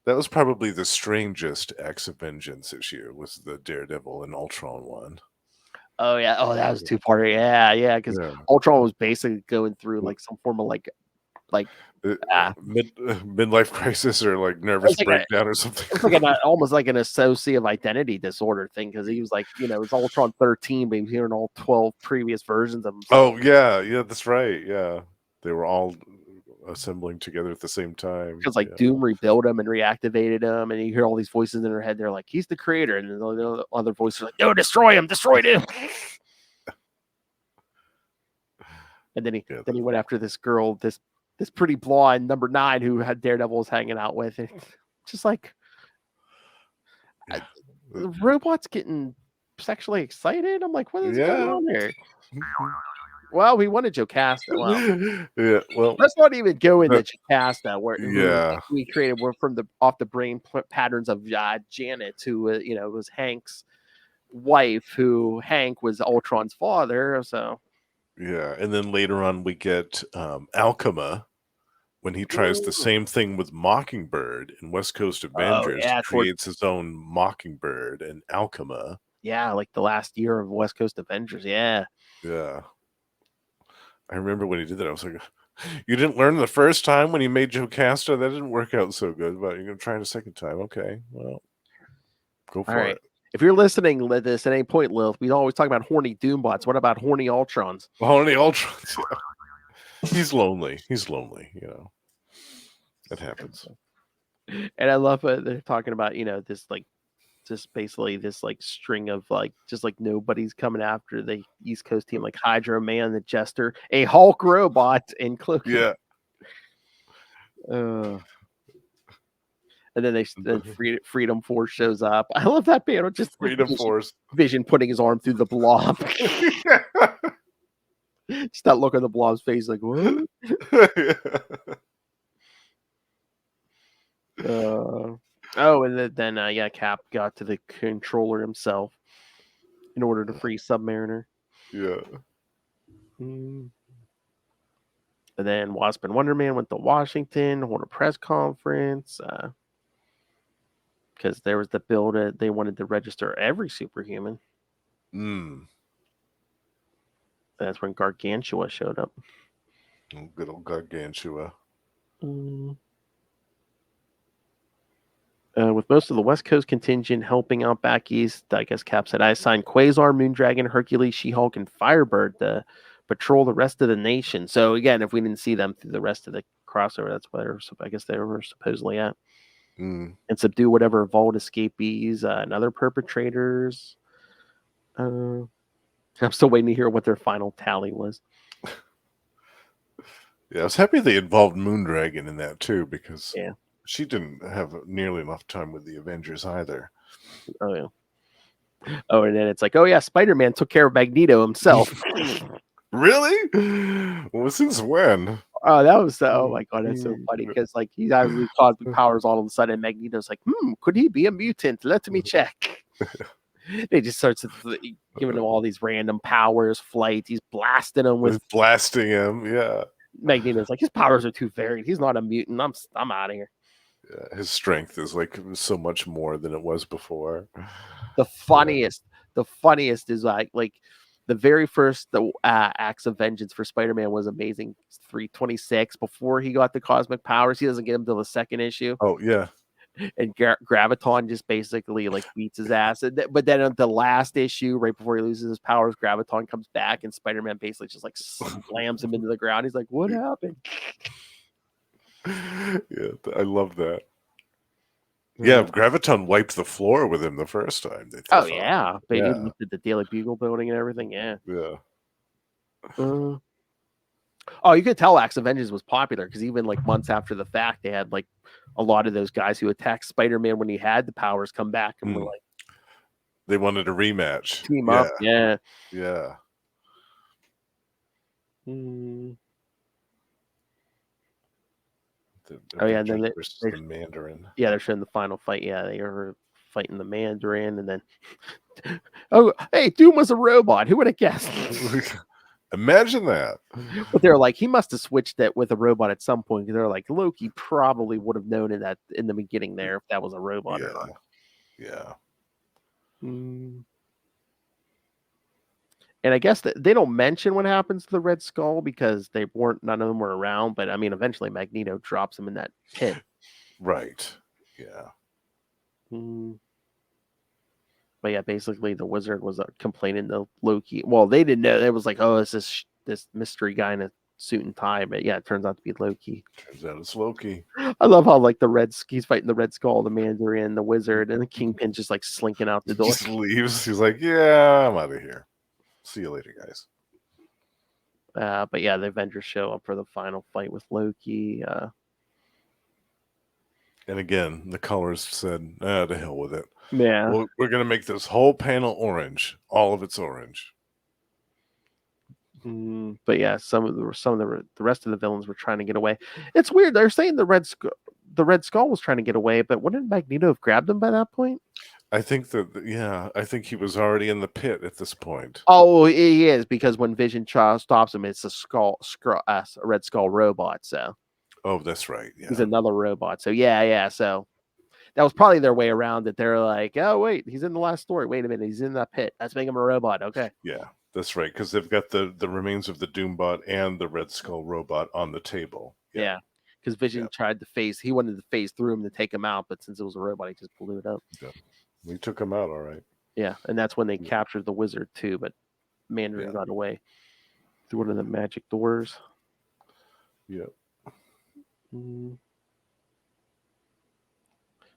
That was probably the strangest Acts of Vengeance issue, was the Daredevil and Ultron one. Oh, yeah. Oh, that was two-parter. Yeah. Because Ultron was basically going through like some form of midlife crisis or like nervous breakdown or something. It's like almost like an associative identity disorder thing, because he was like, it's Ultron 13, but he was hearing all 12 previous versions of himself. Oh, yeah, that's right. Yeah. They were all assembling together at the same time. Because like Doom rebuilt him and reactivated him, and you hear all these voices in their head. They're like, "He's the creator," and then the other voices are like, "No, destroy him! Destroy him!" And then he went after this girl, this pretty blonde number 9 who had Daredevil was hanging out with, and just like the robot's getting sexually excited. I'm like, what is going on there? Well, we wanted Jocasta. Well, well, let's not even go into Jocasta, where we created from off the brain patterns of Janet, who was Hank's wife, who Hank was Ultron's father. So yeah, and then later on we get Alchema when he tries the same thing with Mockingbird in West Coast Avengers. Creates his own Mockingbird and Alchema. Yeah, like the last year of West Coast Avengers. Yeah. I remember when he did that, I was like, you didn't learn the first time when he made Jocasta? That didn't work out so good, but you're going to try it a second time. Okay, well, go for it. If you're listening to this at any point, Lilith, we always talk about horny Doombots. What about horny Ultrons? Horny Ultrons, yeah. He's lonely. It happens. And I love it. They're talking about, this like, just basically this like string of like just like nobody's coming after the East Coast team, like Hydro Man, the Jester, a Hulk robot, and Cloak. Yeah. And then Freedom Force shows up. I love that panel. Just Freedom Force. Vision putting his arm through the blob. Just that look on the blob's face, like what? And then Cap got to the controller himself in order to free Submariner. Yeah. And then Wasp and Wonder Man went to Washington, hold a press conference, because there was the bill that they wanted to register every superhuman. That's when Gargantua showed up. Oh, good old Gargantua. With most of the West Coast contingent helping out back east, I guess Cap said, I assigned Quasar, Moondragon, Hercules, She-Hulk, and Firebird to patrol the rest of the nation. So again, if we didn't see them through the rest of the crossover, that's where I guess they were supposedly at. And subdue whatever vault escapees and other perpetrators. I'm still waiting to hear what their final tally was. Yeah, I was happy they involved Moondragon in that too, because she didn't have nearly enough time with the Avengers either. Oh, yeah. Oh, and then it's like, oh, yeah, Spider-Man took care of Magneto himself. Really? Well, since when? Oh, that was oh my god, that's so funny because like he's obviously cosmic powers all of a sudden. Magneto's like, could he be a mutant? Let me check. They just starts giving him all these random powers, flight. He's blasting him with blasting him. Yeah. Magneto's like, his powers are too varied. He's not a mutant. I'm out of here. Yeah, his strength is like so much more than it was before. The funniest is like the very first acts of vengeance for Spider-Man was amazing. 326 before he got the cosmic powers. He doesn't get them till the second issue. Oh yeah. And Graviton just basically like beats his ass. But then at the last issue, right before he loses his powers, Graviton comes back and Spider-Man basically just like slams him into the ground. He's like, what happened? Yeah, I love that. Yeah, Graviton wiped the floor with him the first time. Oh, yeah. But he lifted the Daily Bugle building and everything. Yeah. Yeah. You could tell Axe Avengers was popular because even like months after the fact, they had like a lot of those guys who attacked Spider-Man when he had the powers come back and were like, they wanted a rematch. Team up. Yeah. Yeah. And then the Mandarin. Yeah, they're showing the final fight. Yeah, they are fighting the Mandarin, and then hey, Doom was a robot. Who would have guessed? Imagine that. But they're like, he must have switched it with a robot at some point. They're like, Loki probably would have known in the beginning there if that was a robot or not. Yeah. And I guess that they don't mention what happens to the Red Skull because none of them were around. But I mean, eventually Magneto drops him in that pit. Right. Yeah. But yeah, basically the Wizard was complaining to Loki. Well, they didn't know. It was like, oh, it's this mystery guy in a suit and tie, but yeah, it turns out to be Loki. Turns out it's Loki. I love how like he's fighting the Red Skull, the Mandarin, the Wizard, and the Kingpin's just like slinking out the He door. just leaves. He's like, yeah, I'm out of here. See you later, guys. But yeah, the Avengers show up for the final fight with Loki. And again, the colors said, to hell with it. Yeah. Well, we're going to make this whole panel orange. All of it's orange. But yeah, the rest of the villains were trying to get away. It's weird. They're saying the Red Skull was trying to get away, but wouldn't Magneto have grabbed him by that point? I think I think he was already in the pit at this point. Oh, he is, because when Vision stops him, it's a Red Skull robot. So. Oh, that's right. Yeah. He's another robot. So yeah. So that was probably their way around it. They're like, oh wait, he's in the last story. Wait a minute, he's in that pit. Let's make him a robot. Okay. Yeah, that's right. Because they've got the remains of the Doombot and the Red Skull robot on the table. Yeah. Because Vision he wanted to phase through him to take him out, but since it was a robot, he just blew it up. Yeah. We took him out, all right. Yeah, and that's when they captured the Wizard too, but Mandarin got away through one of the magic doors. Yeah.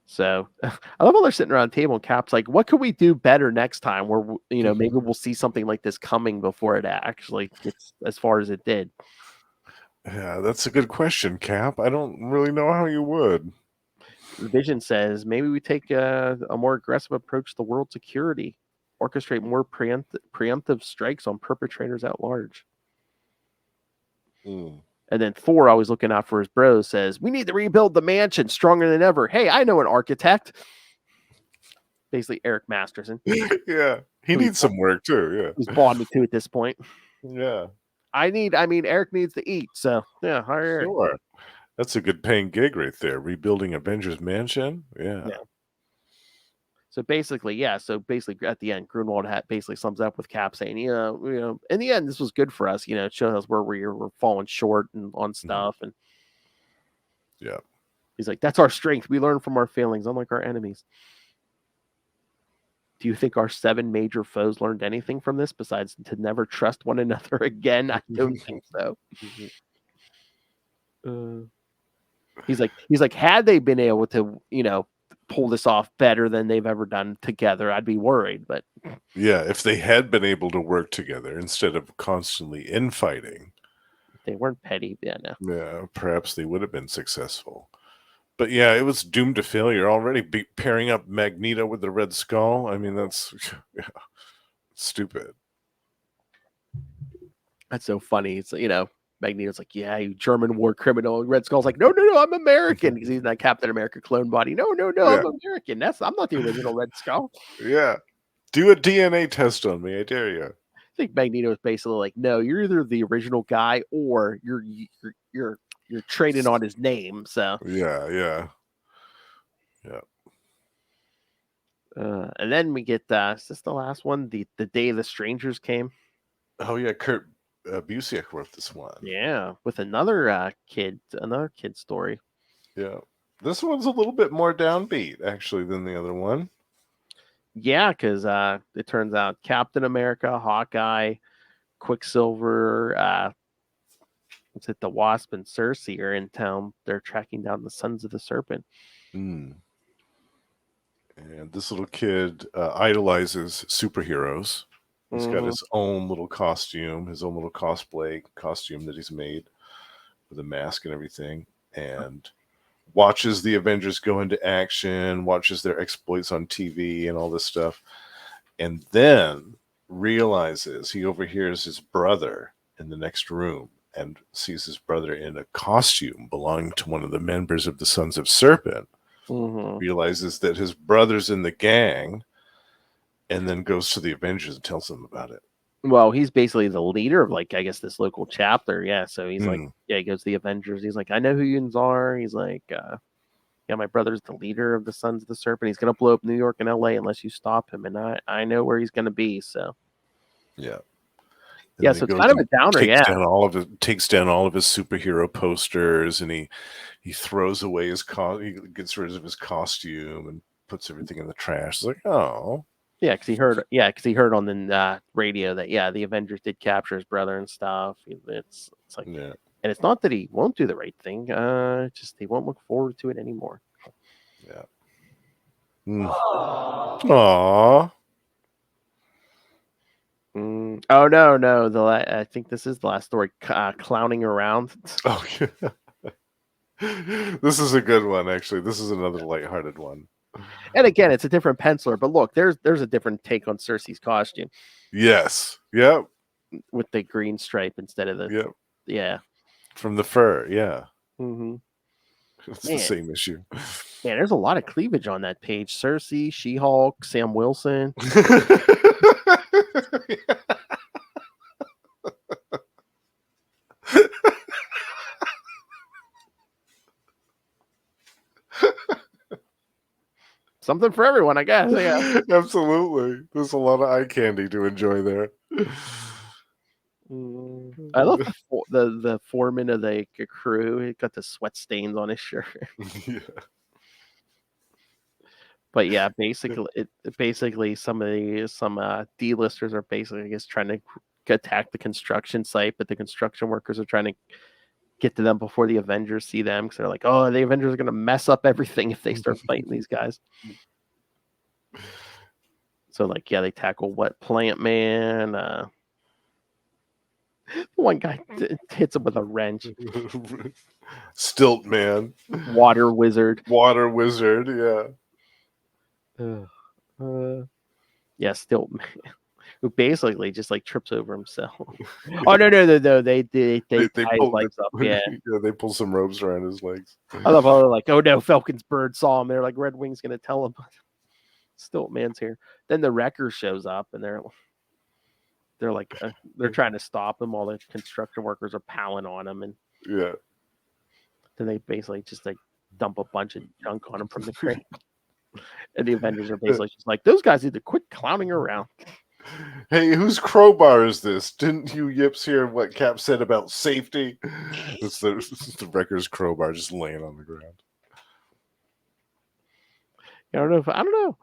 So I love how they're sitting around the table and Cap's like, what could we do better next time where, maybe we'll see something like this coming before it actually gets as far as it did. Yeah, that's a good question, Cap. I don't really know how you would. Vision says, maybe we take a more aggressive approach to world security, orchestrate more preemptive strikes on perpetrators at large. And then Thor, always looking out for his bros, says, we need to rebuild the mansion stronger than ever. Hey, I know an architect. Basically, Eric Masterson. Yeah, he needs some work too. Yeah, he's bought me too at this point. Yeah, Eric needs to eat. So yeah, hire Eric. Sure. That's a good paying gig right there. Rebuilding Avengers Mansion. Yeah. So basically, at the end, Grunwald basically sums up with Cap saying, in the end, this was good for us. It shows us where we were falling short and on stuff. And yeah, he's like, that's our strength. We learn from our failings, unlike our enemies. Do you think our 7 major foes learned anything from this besides to never trust one another again? I don't think so. He's like, had they been able to, pull this off better than they've ever done together, I'd be worried. But yeah, if they had been able to work together instead of constantly infighting, they weren't petty. Yeah, perhaps they would have been successful. But yeah, it was doomed to failure already. Pairing up Magneto with the Red Skull, I mean, that's stupid. That's so funny. It's Magneto's like, yeah, you German war criminal. And Red Skull's like, no, I'm American. Because he's that Captain America clone body. No, I'm American. I'm not the original Red Skull. Yeah. Do a DNA test on me, I dare you. I think Magneto is basically like, no, you're either the original guy or you're trading on his name. So yeah. And then we get is this the last one? The Day the Strangers came. Oh yeah, Kurt Busiek wrote this one. Yeah, with another kid story. Yeah, this one's a little bit more downbeat actually than the other one. Yeah, because it turns out Captain America, Hawkeye, Quicksilver, the Wasp and Cersei are in town. They're tracking down the Sons of the Serpent. And this little kid idolizes superheroes. He's got his own little costume, his own little cosplay costume that he's made with a mask and everything, and watches the Avengers go into action, watches their exploits on TV and all this stuff, and then realizes he overhears his brother in the next room and sees his brother in a costume belonging to one of the members of the Sons of Serpent. Realizes that his brother's in the gang, and then goes to the Avengers and tells them about it. Well, he's basically the leader of, I guess, this local chapter. Yeah, so he's like, he goes to the Avengers. He's like, I know who you are. He's like, my brother's the leader of the Sons of the Serpent. He's going to blow up New York and LA unless you stop him. And I know where he's going to be. So, yeah. Yeah, so it's kind of a downer. Takes down all of his superhero posters, and he throws away he gets rid of his costume and puts everything in the trash. It's like, oh, Yeah, because he heard. Yeah, because he heard on the radio that the Avengers did capture his brother and stuff. It's like, Yeah. and it's not that he won't do the right thing. Just he won't look forward to it anymore. Yeah. Aww. Oh no! I think this is the last story. Clowning around. Oh, yeah. This is a good one, actually. This is another lighthearted one. And again, it's a different penciler, but look, there's a different take on Cersei's costume. Yes. Yep. With the green stripe instead of the from the fur. Yeah. Mm-hmm. It's the same issue. Man, there's a lot of cleavage on that page. Cersei, She-Hulk, Sam Wilson. Something for everyone, I guess. Yeah. Absolutely. There's a lot of eye candy to enjoy there. I love the foreman of the crew. He got the sweat stains on his shirt. Yeah. But yeah, basically some D-listers are basically just trying to attack the construction site, but the construction workers are trying to get to them before the Avengers see them, because they're like, oh, the Avengers are going to mess up everything if they start fighting these guys. So like, they tackle Plant Man. One guy hits him with a wrench. Stilt Man. Water Wizard. Yeah. Stilt Man. Who basically just like trips over himself. Oh no! They tie his legs up. Yeah, they pull some ropes around his legs. I love how they're like, oh no, Falcon's bird saw him. They're like, Red Wing's gonna tell him. Stilt Man's here. Then the Wrecker shows up, and they're like, they're trying to stop him. All the construction workers are piling on him, and then they basically just like dump a bunch of junk on him from the crate. And the Avengers are basically just like, those guys need to quit clowning around. Hey, whose crowbar is this? Didn't you yips hear what Cap said about safety? It's the Wrecker's crowbar just laying on the ground. I don't know.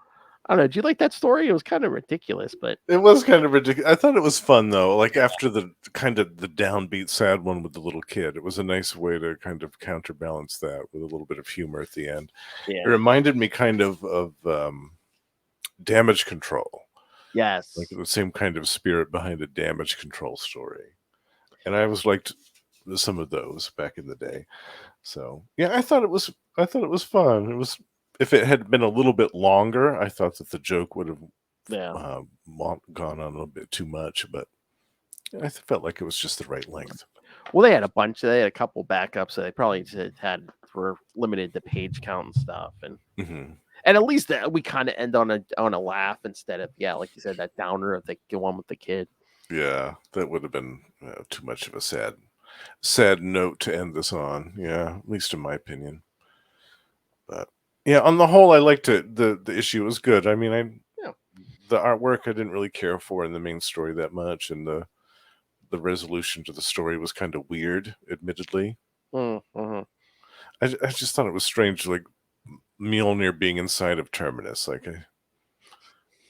Did you like that story? It was kind of ridiculous, but it was kind of ridiculous. I thought it was fun though. Like after the kind of the downbeat, sad one with the little kid, it was a nice way to kind of counterbalance that with a little bit of humor at the end. Yeah. It reminded me kind of Damage Control. Yes, like the same kind of spirit behind a Damage Control story, and I always liked some of those back in the day. So yeah, I thought it was fun. It was. If it had been a little bit longer, I thought that the joke would have gone on a little bit too much, but I felt like it was just the right length. Well, they had a couple backups, so they probably were limited to page count and stuff, and at least we kind of end on a laugh instead of like you said, that downer of the one with the kid. Yeah, that would have been too much of a sad note to end this on. Yeah, at least in my opinion. But yeah, on the whole, I liked it. The issue was good. I mean, the artwork I didn't really care for in the main story that much, and the resolution to the story was kind of weird, admittedly. Mm-hmm. I just thought it was strange, like Mjolnir being inside of Terminus. Like,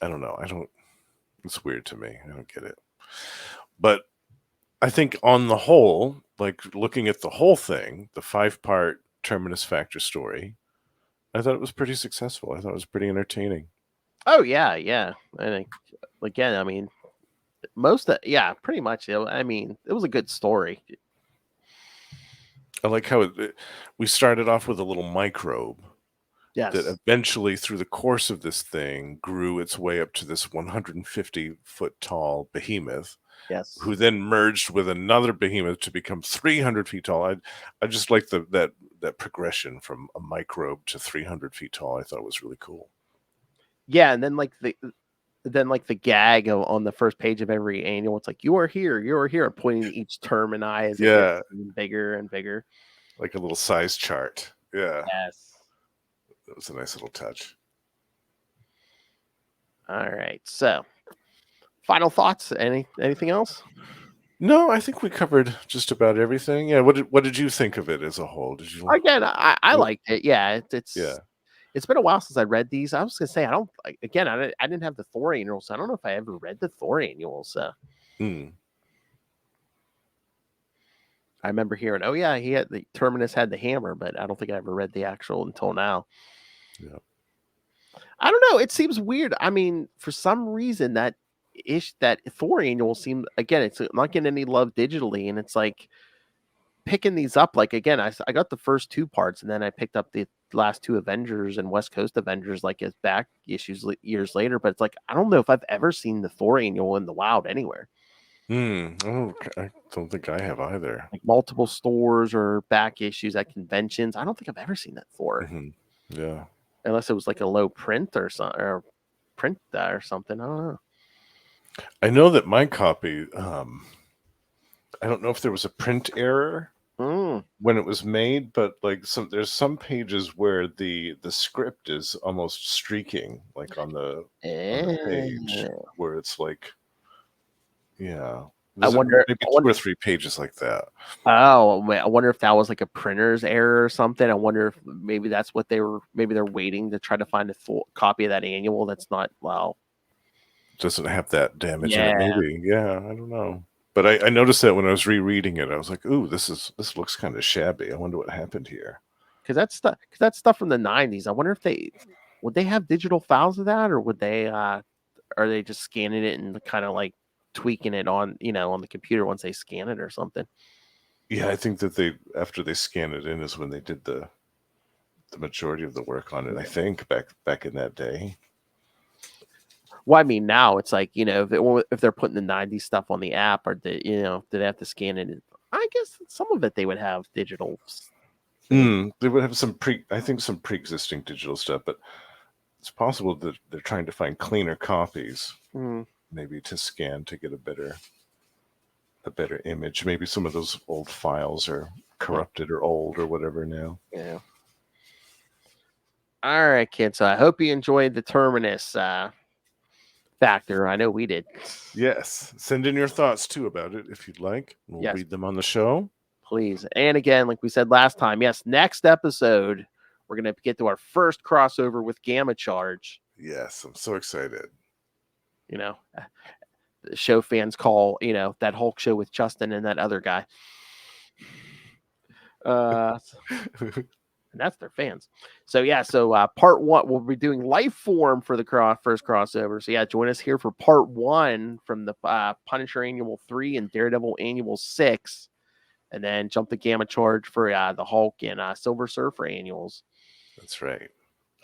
I don't know. It's weird to me. I don't get it. But I think on the whole, like looking at the whole thing, the 5-part Terminus Factor story, I thought it was pretty successful. I thought it was pretty entertaining. Oh yeah. I think again, I mean, pretty much. I mean, it was a good story. I like how we started off with a little microbe. Yes. That eventually, through the course of this thing, grew its way up to this 150-foot tall behemoth. Yes. Who then merged with another behemoth to become 300 feet tall. I just like that progression from a microbe to 300 feet tall. I thought it was really cool. Yeah, and then like the gag on the first page of every annual, it's like, you are here, pointing to each Termini as it gets bigger and bigger. Like a little size chart. Yeah. Yes. That was a nice little touch. All right. So, final thoughts? Anything else? No, I think we covered just about everything. Yeah. What did you think of it as a whole? Did you? Again, I liked it. Yeah. It's been a while since I read these. I was gonna say I didn't have the Thor annual, so I don't know if I ever read the Thor annual. So I remember hearing, oh yeah, he had the Terminus had the hammer, but I don't think I ever read the actual until now. Yeah. I don't know. It seems weird. I mean, for some reason that Thor annual seemed, again, it's not getting any love digitally, and it's like picking these up. Like again, I got the first two parts, and then I picked up the last two Avengers and West Coast Avengers like as back issues years later. But it's like I don't know if I've ever seen the Thor annual in the wild anywhere. Oh, I don't think I have either. Like multiple stores or back issues at conventions. I don't think I've ever seen that Thor. Yeah. Unless it was like a low print or something, or print that or something. I don't know. I know that my copy, I don't know if there was a print error when it was made, but like there's some pages where the script is almost streaking, like on the page, where it's like, yeah. I wonder maybe 2 or 3 pages like that. Oh, I wonder if that was like a printer's error or something. I wonder if maybe that's what maybe they're waiting to try to find a full copy of that annual that's not, Doesn't have that damage in Yeah. it, maybe. Yeah, I don't know. But I noticed that when I was rereading it, I was like, ooh, this looks kind of shabby. I wonder what happened here. Because that's stuff from the 90s. I wonder if would they have digital files of that, or would they are they just scanning it and kind of like tweaking it on on the computer once they scan it or something? Yeah, I think that after they scan it in is when they did the majority of the work on it. I think back in that day. Well, I mean, now it's like, if they're putting the 90s stuff on the app, or do they have to scan it? I guess some of it they would have digital. They would have some pre-existing digital stuff, but it's possible that they're trying to find cleaner copies, maybe to scan to get a better image. Maybe some of those old files are corrupted or old or whatever now. Yeah. All right, kids. So I hope you enjoyed the Terminus Factor. I know we did. Yes. Send in your thoughts too about it if you'd like. We'll read them on the show. Please. And again, like we said last time, yes, next episode, we're going to get to our first crossover with Gamma Charge. Yes, I'm so excited. The show fans call, that Hulk show with Justin and that other guy. And that's their fans. So part 1, we'll be doing Life Form for the first crossover. So join us here for part 1 from the Punisher Annual 3 and Daredevil Annual 6, and then jump the Gamma Charge for the Hulk and Silver Surfer annuals. That's right.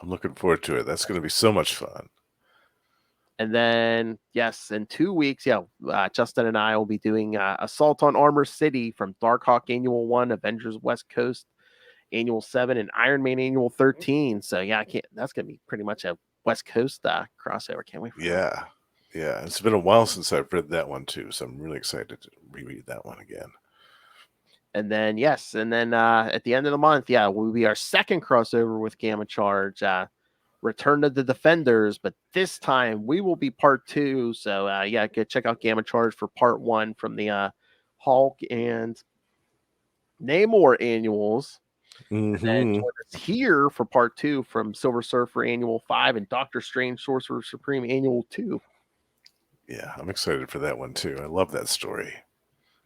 I'm looking forward to it. That's going to be so much fun. And then, in 2 weeks, Justin and I will be doing Assault on Armor City from Darkhawk Annual 1, Avengers West Coast Annual 7, and Iron Man Annual 13. So that's gonna be pretty much a West Coast crossover. Can't wait for that. Yeah. It's been a while since I've read that one too, so I'm really excited to reread that one again. And then at the end of the month, will be our second crossover with Gamma Charge, Return of the Defenders, but this time we will be part 2. So go check out Gamma Charge for part 1 from the Hulk and Namor annuals. And then join us here for part 2 from Silver Surfer Annual 5 and Doctor Strange Sorcerer Supreme Annual 2. Yeah, I'm excited for that one too. I love that story.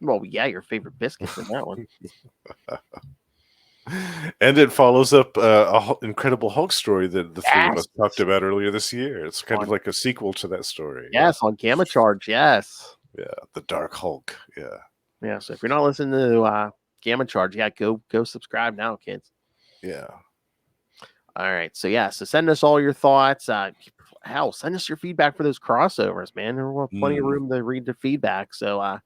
Well, your favorite biscuits in that one. And it follows up an Incredible Hulk story that the 3 of us talked about earlier this year. It's kind of like a sequel to that story. Yes, on Gamma Charge, yes. Yeah, the Dark Hulk, yeah. Yeah, so if you're not listening to Gamma Charge, go subscribe now, kids. Yeah. All right, so send us all your thoughts. Hell, send us your feedback for those crossovers, man. There's plenty of room to read the feedback. So,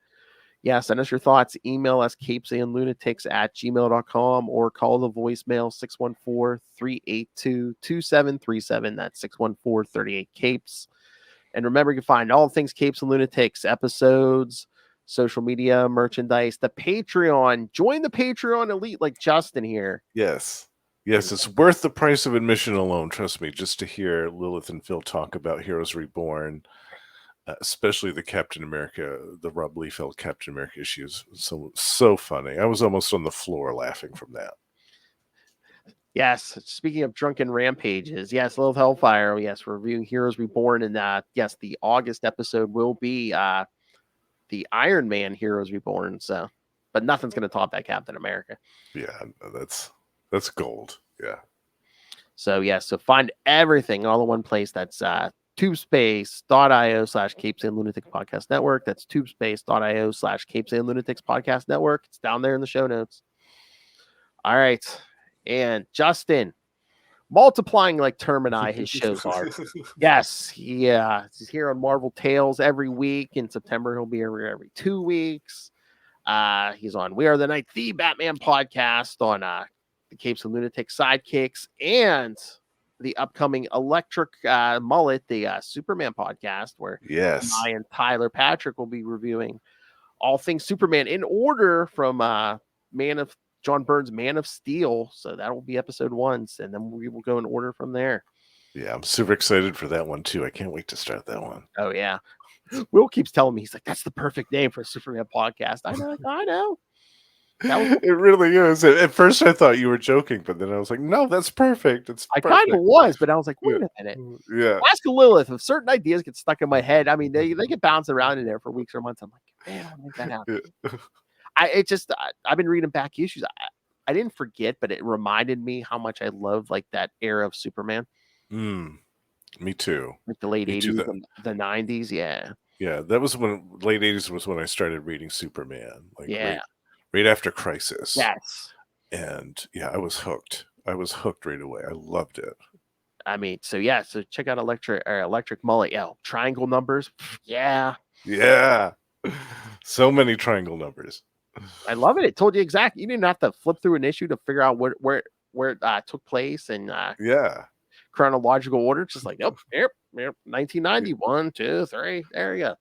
send us your thoughts. Email us CapesandLunatics@gmail.com or call the voicemail 614-382-2737. That's 614-38-CAPES. And remember, you can find all things Capes and Lunatics, episodes, social media, merchandise, the Patreon. Join the Patreon elite like Justin here. Yes, it's worth the price of admission alone. Trust me, just to hear Lilith and Phil talk about Heroes Reborn, especially the Captain America, the Rob Liefeld Captain America issues. So funny. I was almost on the floor laughing from that. Yes. Speaking of drunken rampages, yes, Love Hellfire. Yes, we're reviewing Heroes Reborn, and yes, the August episode will be the Iron Man Heroes Reborn. So, but nothing's going to top that Captain America. Yeah, that's gold. Yeah. So so find everything all in one place. That's tubespace.io/CapesandLunatics Podcast Network. That's tubespace.io/CapesandLunatics Podcast Network. It's down there in the show notes. All right. And Justin, multiplying like Termini, his shows are. Yes, he's here on Marvel Tales every week. In September, he'll be every 2 weeks. He's on We Are the Night, the Batman podcast on the Capes and Lunatics Sidekicks, and the upcoming Electric Mullet, the Superman podcast, where Yes. I and Tyler Patrick will be reviewing all things Superman in order from John Byrne's Man of Steel. So that will be episode 1, and then we will go in order from there. Yeah, I'm super excited for that one too. I can't wait to start that one. Oh yeah. Will keeps telling me, he's like, that's the perfect name for a Superman podcast. I know. It really is. At first I thought you were joking, but then I was like, no, that's perfect. I kind of was, but I was like, wait a minute. Yeah. Ask Lilith if certain ideas get stuck in my head. I mean, they get bounced around in there for weeks or months. I'm like, man, I don't make that happen. I've been reading back issues. I didn't forget, but it reminded me how much I love like that era of Superman. Me too. Like the late 80s and the 90s. Yeah. Yeah, that was late 80s was when I started reading Superman. Like right after Crisis. Yes. And yeah, I was hooked. I was hooked right away. I loved it. I mean, so check out Electric Mullet. Yeah, triangle numbers. Yeah. Yeah. So many triangle numbers. I love it. It told you exactly. You didn't have to flip through an issue to figure out where it took place and chronological order. It's just like, nope, 1990, 1, 2, 3. There you go.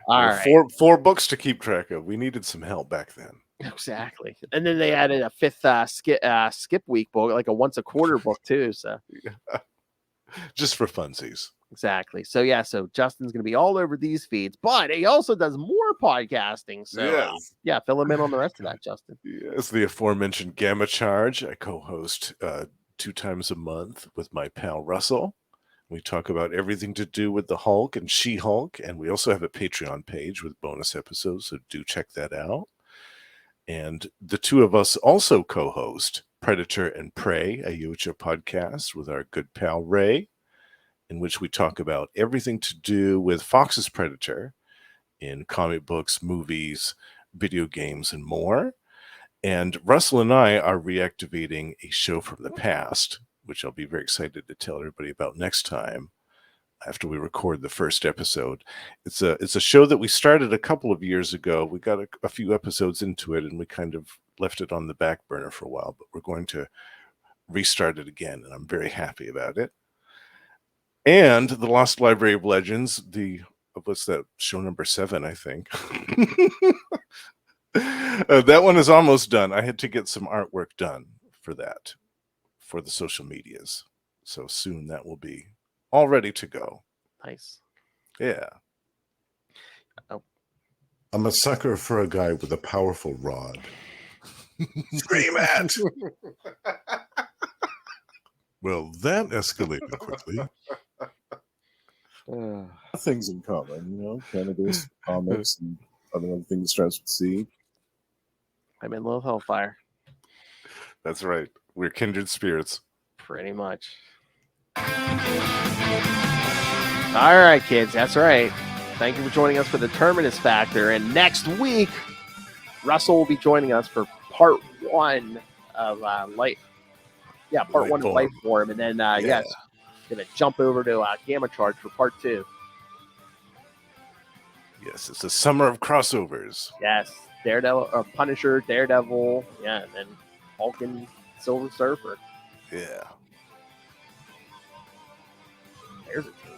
All right. Four books to keep track of. We needed some help back then. Exactly. And then they added a 5th skip week book, like a once a quarter book too. So just for funsies. Exactly. So so Justin's going to be all over these feeds, but he also does more podcasting. So fill him in on the rest of that, Justin. Yes, the aforementioned Gamma Charge. I co-host 2 times a month with my pal Russell. We talk about everything to do with the Hulk and She-Hulk, and we also have a Patreon page with bonus episodes, so do check that out. And the 2 of us also co-host Predator and Prey, a Yocha podcast with our good pal Ray, in which we talk about everything to do with Fox's Predator in comic books, movies, video games, and more. And Russell and I are reactivating a show from the past, which I'll be very excited to tell everybody about next time after we record the first episode. It's a show that we started a couple of years ago. We got a few episodes into it, and we kind of left it on the back burner for a while, but we're going to restart it again, and I'm very happy about it. And the Lost Library of Legends, what's that, show number 7, I think. That one is almost done. I had to get some artwork done for that, for the social medias. So soon that will be all ready to go. Nice. Yeah. Oh. I'm a sucker for a guy with a powerful rod. Scream at! Well, that escalated quickly. Things in common, cannabis, comics, and other things starts with C. I'm in Love Hellfire. That's right. We're kindred spirits. Pretty much. All right, kids. That's right. Thank you for joining us for the Terminus Factor. And next week, Russell will be joining us for part 1 of Light. Yeah, part 1 of Life Form. And then, going to jump over to Gamma Charge for part 2. Yes, it's a summer of crossovers. Yes. Daredevil, Punisher, Daredevil. Yeah, and then Hulk and Silver Surfer. Yeah. There's a team.